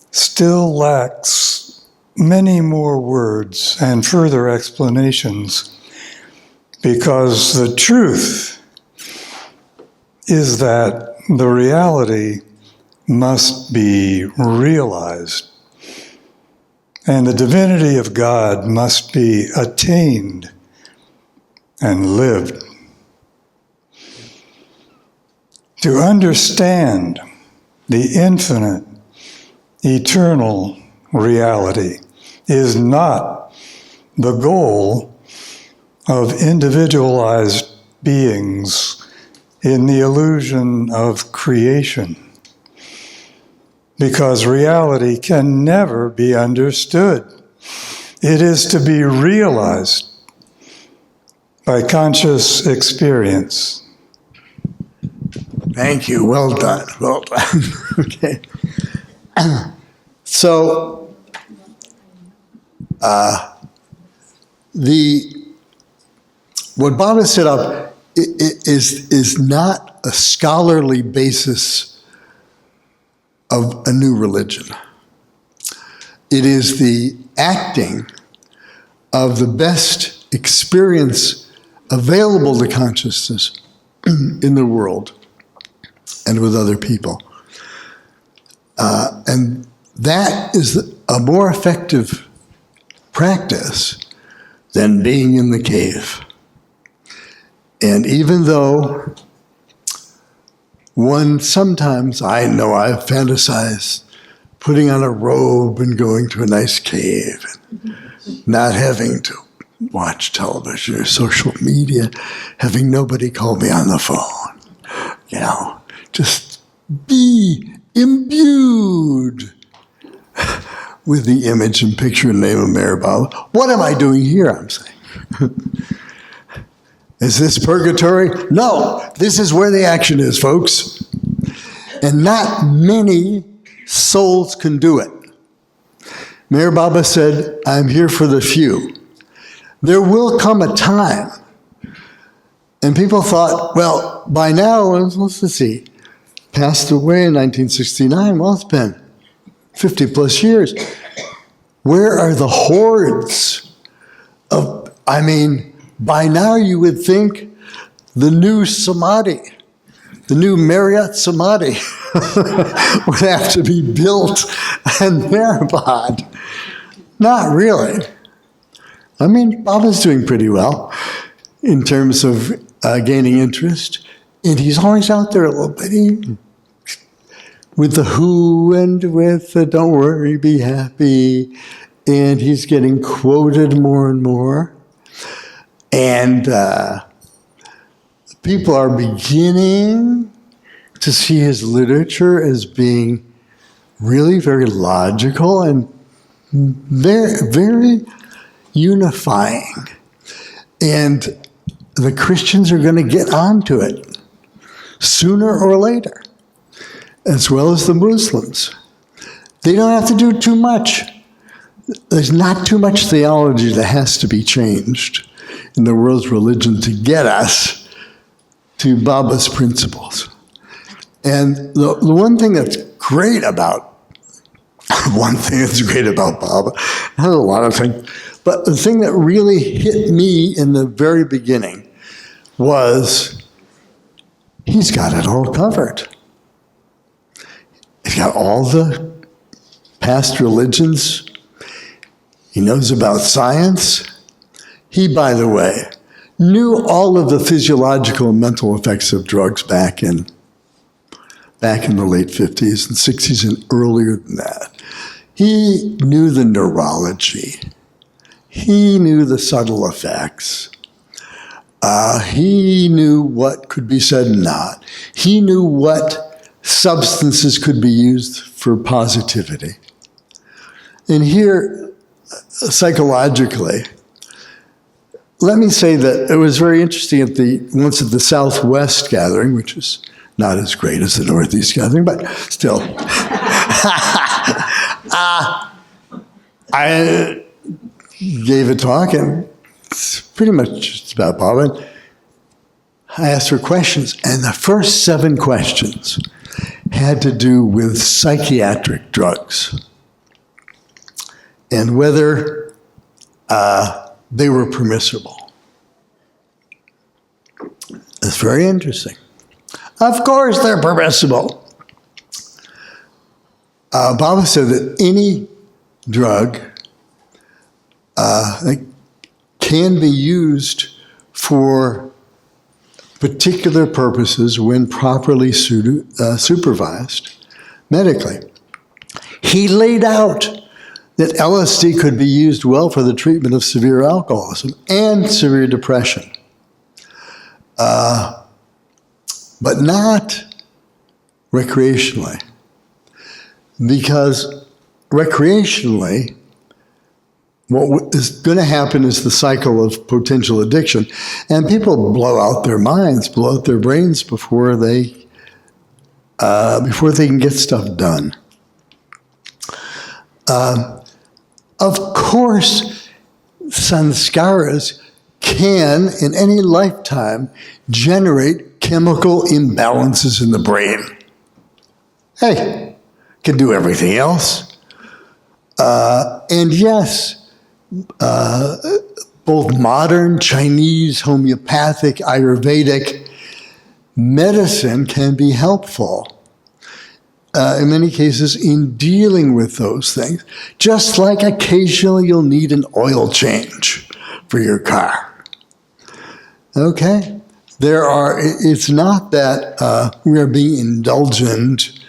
still lacks many more words and further explanations, because the truth is that the reality must be realized, and the divinity of God must be attained and lived. To understand the infinite, eternal reality is not the goal of individualized beings in the illusion of creation, because reality can never be understood. It is to be realized by conscious experience. Thank you. Well done. Well done. Okay. So, what Bob has set up is not a scholarly basis of a new religion. It is the acting of the best experience available to consciousness in the world and with other people. And that is a more effective practice than being in the cave. And even though one sometimes, I know I've fantasized putting on a robe and going to a nice cave and not having to watch television or social media, having nobody call me on the phone, just be imbued with the image and picture and name of Mayor Bob. What am I doing here, I'm saying? Is this purgatory? No, this is where the action is, folks. And not many souls can do it. Mayor Baba said, I'm here for the few. There will come a time, and people thought, well, by now, let's see, passed away in 1969, well, it's been 50 plus years. Where are the hordes of, by now you would think the new Samadhi, the new Marriott Samadhi would have to be built and Therapod. Not really. Baba's doing pretty well in terms of gaining interest, and he's always out there a little bit. With the who and with the don't worry, be happy, and he's getting quoted more and more. And people are beginning to see his literature as being really very logical and very, very unifying. And the Christians are going to get onto it sooner or later, as well as the Muslims. They don't have to do too much. There's not too much theology that has to be changed in the world's religion to get us to Baba's principles. And the one thing that's great about one thing that's great about Bob. There's a lot of things. But the thing that really hit me in the very beginning was he's got it all covered. He's got all the past religions. He knows about science. He, by the way, knew all of the physiological and mental effects of drugs back in the late 50s and 60s and earlier than that. He knew the neurology. He knew the subtle effects. He knew what could be said and not. He knew what substances could be used for positivity. And here, psychologically, let me say that it was very interesting once at the Southwest gathering, which is not as great as the Northeast gathering, but still. I gave a talk, and it's pretty much just about Bob. And I asked her questions, and the first 7 questions had to do with psychiatric drugs and whether they were permissible. It's very interesting. Of course they're permissible. Bob said that any drug can be used for particular purposes when properly supervised medically. He laid out that LSD could be used well for the treatment of severe alcoholism and severe depression, but not recreationally. Because recreationally, what is going to happen is the cycle of potential addiction, and people blow out their minds, blow out their brains before they can get stuff done. Of course, sanskaras can, in any lifetime, generate chemical imbalances in the brain. Hey, can do everything else. And yes, both modern Chinese, homeopathic, Ayurvedic medicine can be helpful in many cases in dealing with those things. Just like occasionally you'll need an oil change for your car. Okay? It's not that we are being indulgent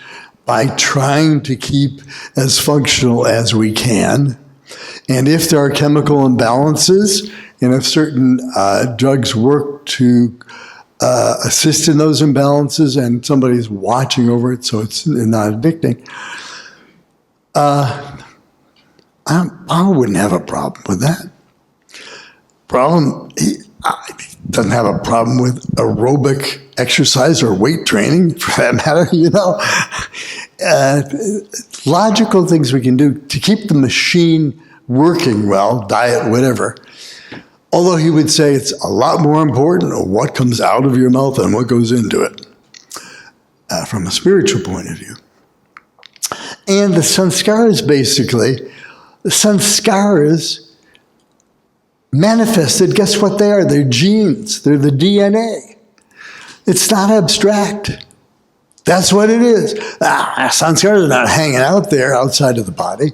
by trying to keep as functional as we can. And if there are chemical imbalances, and if certain drugs work to assist in those imbalances and somebody's watching over it so it's not addicting, I wouldn't have a problem with that. He doesn't have a problem with aerobic exercise or weight training, for that matter, logical things we can do to keep the machine working well, diet, whatever. Although he would say it's a lot more important what comes out of your mouth than what goes into it, from a spiritual point of view. And the sanskaras, basically, manifested, guess what they are? They're genes. They're the DNA. It's not abstract. That's what it is. Sanskaras are not hanging out there outside of the body.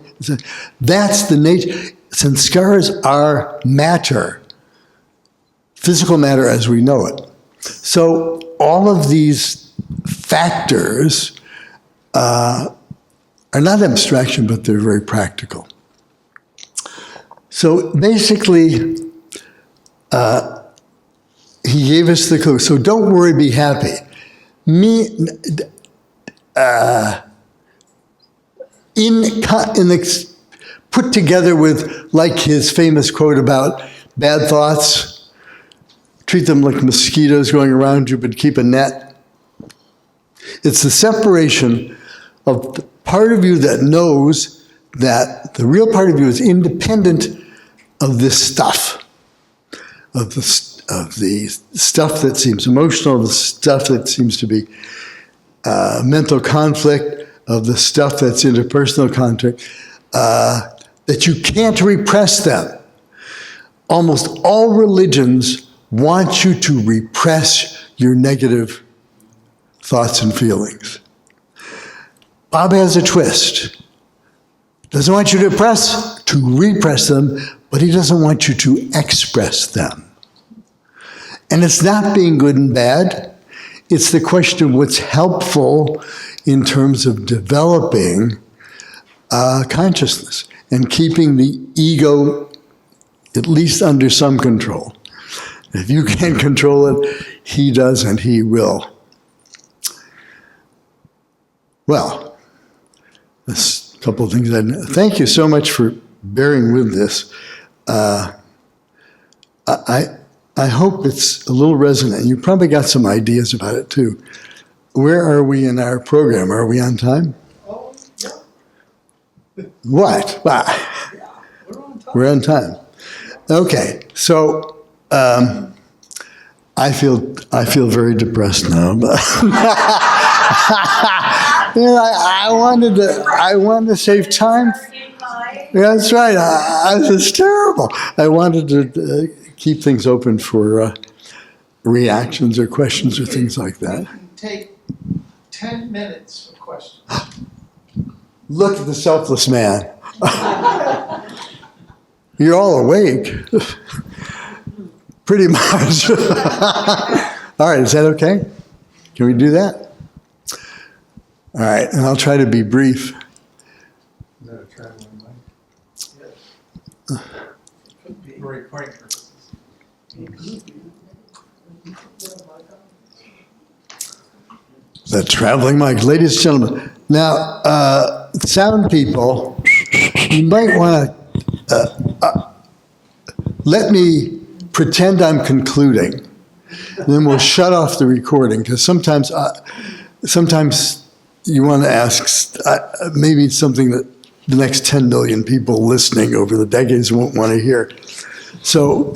That's the nature. Sanskaras are matter, physical matter as we know it. So all of these factors are not abstraction, but they're very practical. So basically, he gave us the clue. So don't worry, be happy. Put together with, like his famous quote about bad thoughts, treat them like mosquitoes going around you, but keep a net. It's the separation of the part of you that knows that the real part of you is independent of this stuff, of the stuff that seems emotional, the stuff that seems to be mental conflict, of the stuff that's interpersonal conflict, that you can't repress them. Almost all religions want you to repress your negative thoughts and feelings. Bob has a twist. Doesn't want you to repress them, but he doesn't want you to express them. And it's not being good and bad. It's the question of what's helpful in terms of developing consciousness and keeping the ego at least under some control. If you can't control it, he does and he will. Well, there's a couple of things. Thank you so much for bearing with this. I hope it's a little resonant. You probably got some ideas about it too. Where are we in our program? Are we on time? Oh, yeah. What? Yeah, we're on time. We're on time. Okay, so I feel very depressed now, but you know, I wanted to save time. Yeah, that's right. This is terrible. I wanted to keep things open for reactions or questions or things like that. We can take 10 minutes for questions. Look at the selfless man. You're all awake. Pretty much. All right, is that okay? Can we do that? All right, and I'll try to be brief. Is that a traveling mic? Yes. Could be. For recording purposes. The traveling mic. Ladies and gentlemen, now, sound people, you might want to let me pretend I'm concluding. Then we'll shut off the recording, because sometimes you want to ask maybe something that the next 10 million people listening over the decades won't want to hear. So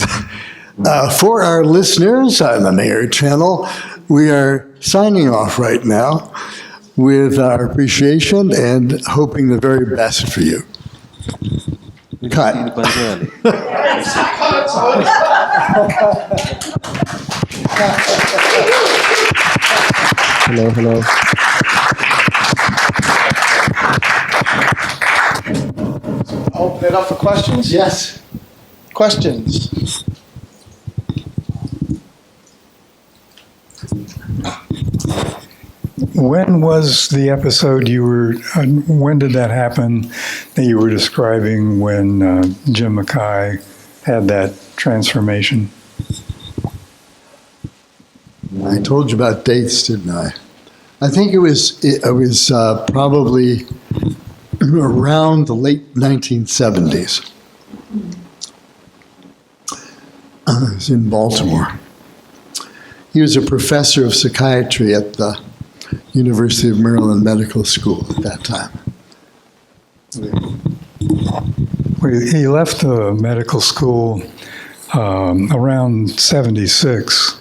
for our listeners on the Mayor Channel, we are signing off right now with our appreciation and hoping the very best for you. Cut. Hello, hello. Open it up for questions? Yes. Questions? When was the episode when did that happen that you were describing when Jim Mackay had that transformation? I told you about dates, didn't I? I think it was probably around the late 1970s. I was in Baltimore. He was a professor of psychiatry at the University of Maryland Medical School at that time. Well, he left the medical school around 76,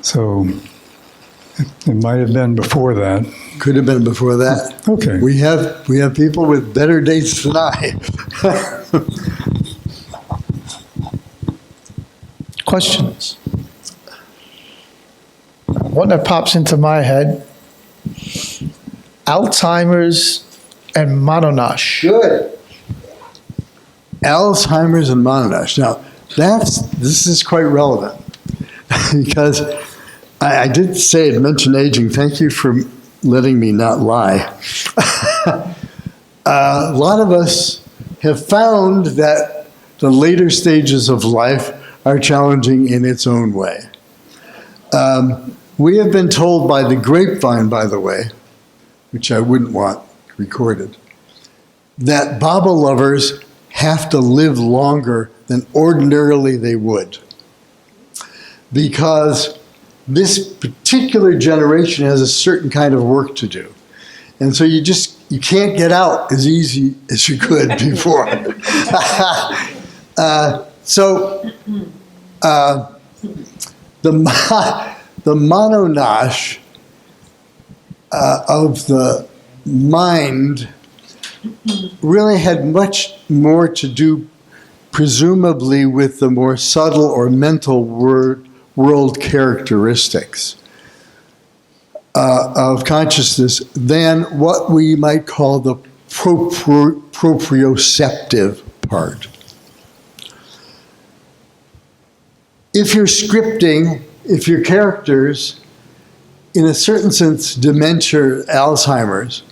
so it might have been before that. Could have been before that. Okay. We have people with better dates than I. Questions? One that pops into my head, Alzheimer's and mononash. Good. Alzheimer's and mononash. Now, this is quite relevant because I did say it mentioned aging. Thank you for letting me not lie. A lot of us have found that the later stages of life are challenging in its own way. We have been told by the grapevine, by the way, which I wouldn't want recorded, that Baba lovers have to live longer than ordinarily they would. Because this particular generation has a certain kind of work to do. And so you can't get out as easy as you could before. The mononash of the mind really had much more to do, presumably, with the more subtle or mental world characteristics of consciousness than what we might call the proprioceptive part. If you're scripting, if your characters, in a certain sense, dementia, Alzheimer's,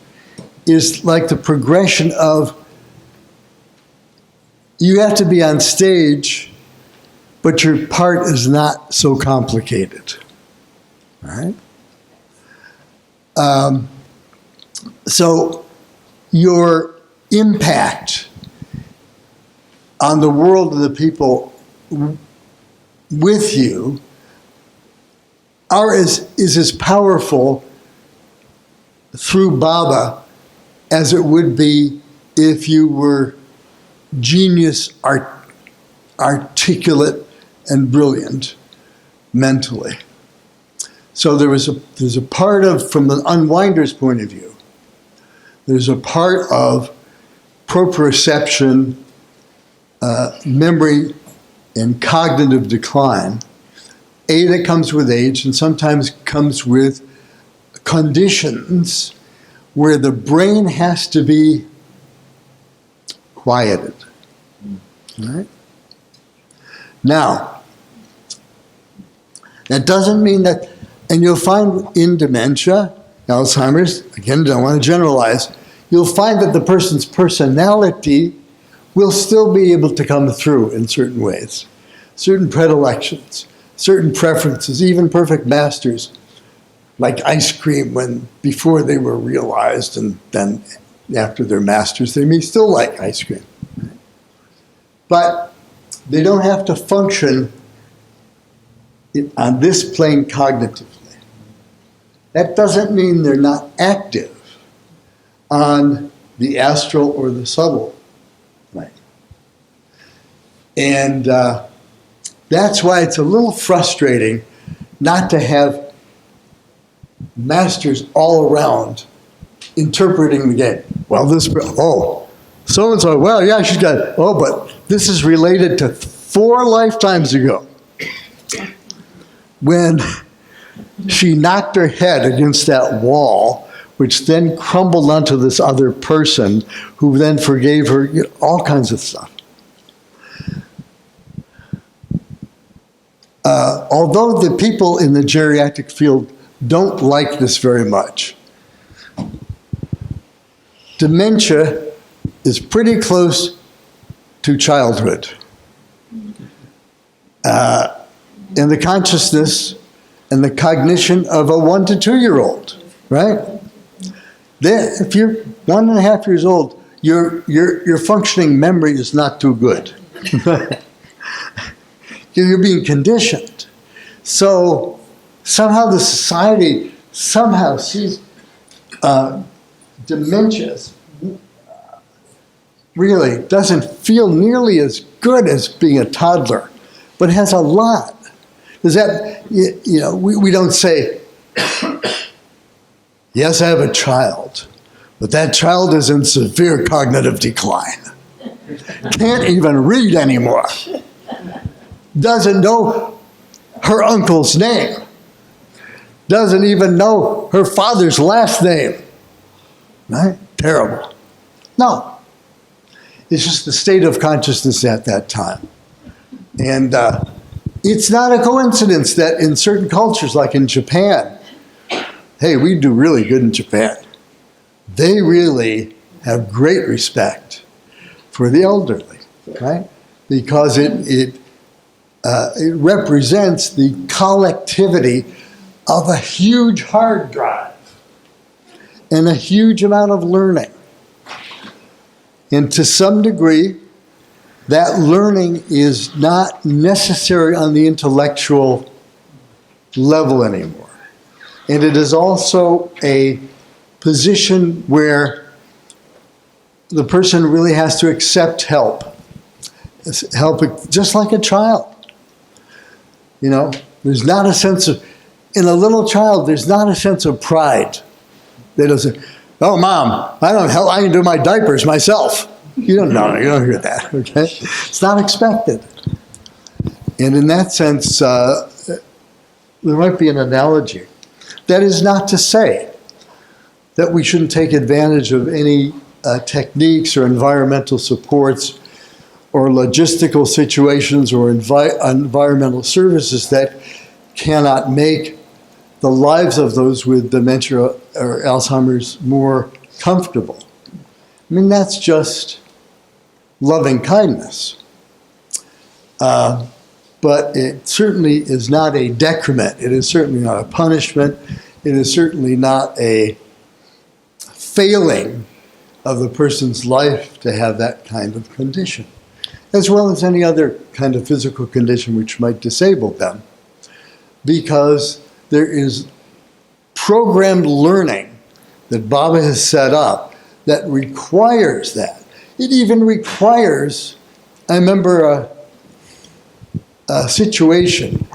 is like the progression of you have to be on stage, but your part is not so complicated. All right? So your impact on the world and the people with you is as powerful through Baba as it would be if you were genius, articulate, and brilliant mentally. So there's a part of, from the unwinder's point of view, there's a part of proprioception, memory, and cognitive decline, that comes with age and sometimes comes with conditions where the brain has to be quieted. All right? Now, that doesn't mean that, and you'll find in dementia, Alzheimer's, again, don't want to generalize, you'll find that the person's personality will still be able to come through in certain ways, certain predilections, certain preferences, even perfect masters, like ice cream before they were realized, and then after they're masters, they may still like ice cream. But they don't have to function on this plane cognitively. That doesn't mean they're not active on the astral or the subtle plane. And that's why it's a little frustrating not to have masters all around interpreting the game. Well, so-and-so, well, yeah, she's got it. Oh, but this is related to 4 lifetimes ago when she knocked her head against that wall, which then crumbled onto this other person who then forgave her, all kinds of stuff. Although the people in the geriatric field don't like this very much, dementia is pretty close to childhood. In the consciousness and the cognition of a 1 to 2 year old, right? If you're 1.5 years old, your functioning memory is not too good. You're being conditioned. So somehow the society sees dementia really doesn't feel nearly as good as being a toddler, but has a lot. Does that, we don't say, yes, I have a child, but that child is in severe cognitive decline. Can't even read anymore. Doesn't know her uncle's name. Doesn't even know her father's last name. Right? Terrible. No. It's just the state of consciousness at that time. And it's not a coincidence that in certain cultures, like in Japan, hey, we do really good in Japan. They really have great respect for the elderly, right? Because it represents the collectivity of a huge hard drive and a huge amount of learning. And to some degree, that learning is not necessary on the intellectual level anymore. And it is also a position where the person really has to accept help. Help just like a child. There's not a sense of, in a little child, there's not a sense of pride. They doesn't, Oh, Mom, I can do my diapers myself. You don't know, you don't hear that, okay? It's not expected. And in that sense, there might be an analogy. That is not to say that we shouldn't take advantage of any techniques or environmental supports or logistical situations or environmental services that cannot make the lives of those with dementia or Alzheimer's more comfortable. I mean, that's just loving kindness. But it certainly is not a decrement. It is certainly not a punishment. It is certainly not a failing of the person's life to have that kind of condition, as well as any other kind of physical condition which might disable them, because there is programmed learning that Baba has set up that requires that. It even requires, I remember a situation.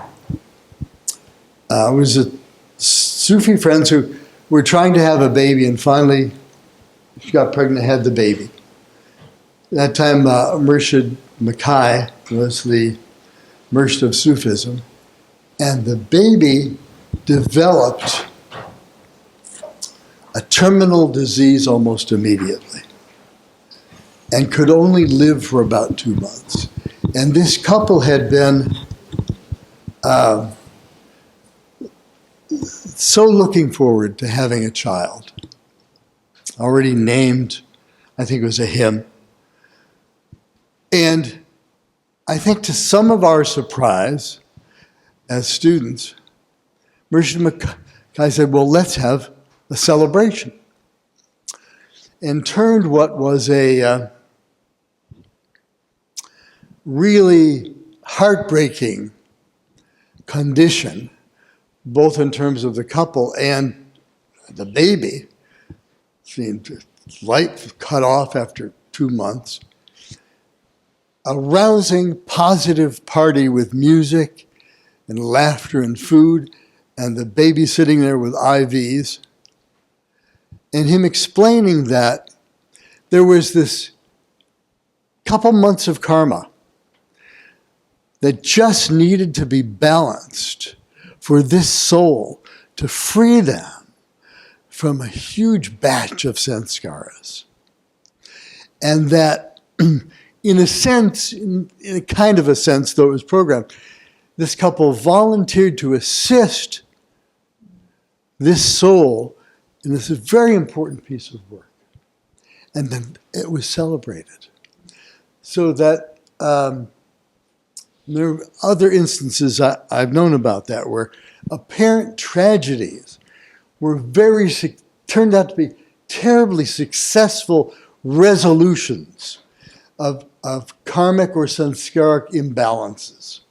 It was a Sufi friends who were trying to have a baby, and finally she got pregnant and had the baby. At that time, Murshid Mackay was the Murshid of Sufism, and the baby developed a terminal disease almost immediately and could only live for about 2 months. And this couple had been so looking forward to having a child, already named, I think it was a hymn. And I think to some of our surprise as students, Murshid Mackay said, well, let's have a celebration. And turned what was a really heartbreaking condition, both in terms of the couple and the baby, seemed light cut off after 2 months, a rousing, positive party with music and laughter and food, and the baby sitting there with IVs, and him explaining that there was this couple months of karma that just needed to be balanced for this soul to free them from a huge batch of sanskaras. And that, in a sense, in a kind of a sense, though it was programmed, this couple volunteered to assist this soul in this very important piece of work. And then it was celebrated. So that there are other instances I've known about that where apparent tragedies were turned out to be terribly successful resolutions of karmic or sanskaric imbalances.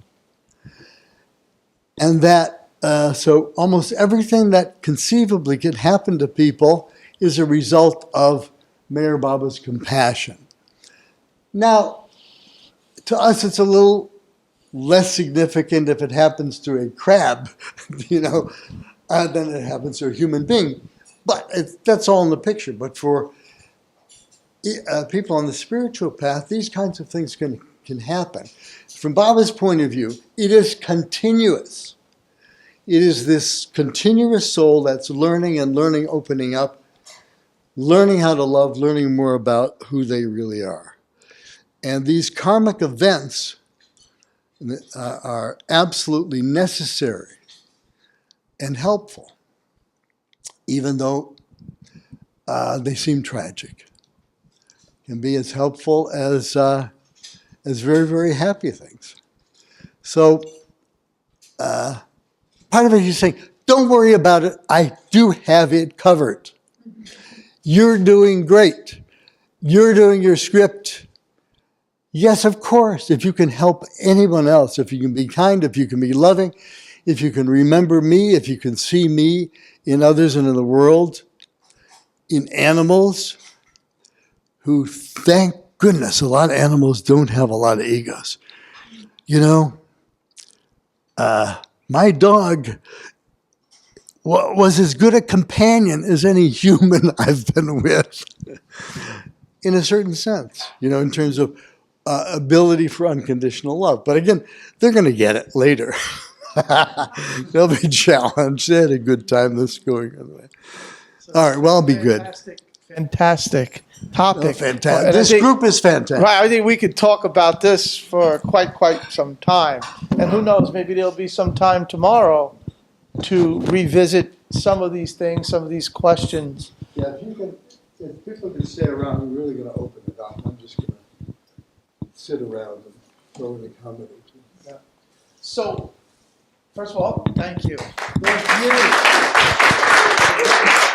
And that, so almost everything that conceivably could happen to people is a result of Meher Baba's compassion. Now, to us, it's a little less significant if it happens to a crab, than it happens to a human being. But that's all in the picture. But for people on the spiritual path, these kinds of things can happen. From Baba's point of view, it is continuous. It is this continuous soul that's learning and learning, opening up, learning how to love, learning more about who they really are. And these karmic events are absolutely necessary and helpful, even though they seem tragic. Can be as helpful as very, very happy things. So part of it is saying, don't worry about it. I do have it covered. You're doing great. You're doing your script. Yes, of course, if you can help anyone else, if you can be kind, if you can be loving, if you can remember me, if you can see me in others and in the world, in animals, who, thank goodness, a lot of animals don't have a lot of egos. My dog was as good a companion as any human I've been with, in a certain sense, in terms of ability for unconditional love. But again, they're going to get it later. They'll be challenged. They had a good time this going on. All right, well, I'll be good. Fantastic topic. Fantastic. And I This think- group is fantastic. Right, I think we could talk about this for quite some time. And who knows, maybe there'll be some time tomorrow to revisit some of these things, some of these questions. Yeah, if people can stay around, we're really going to open it up. I'm just going to sit around and throw in a comment or two. So, first of all, thank you. Thank you.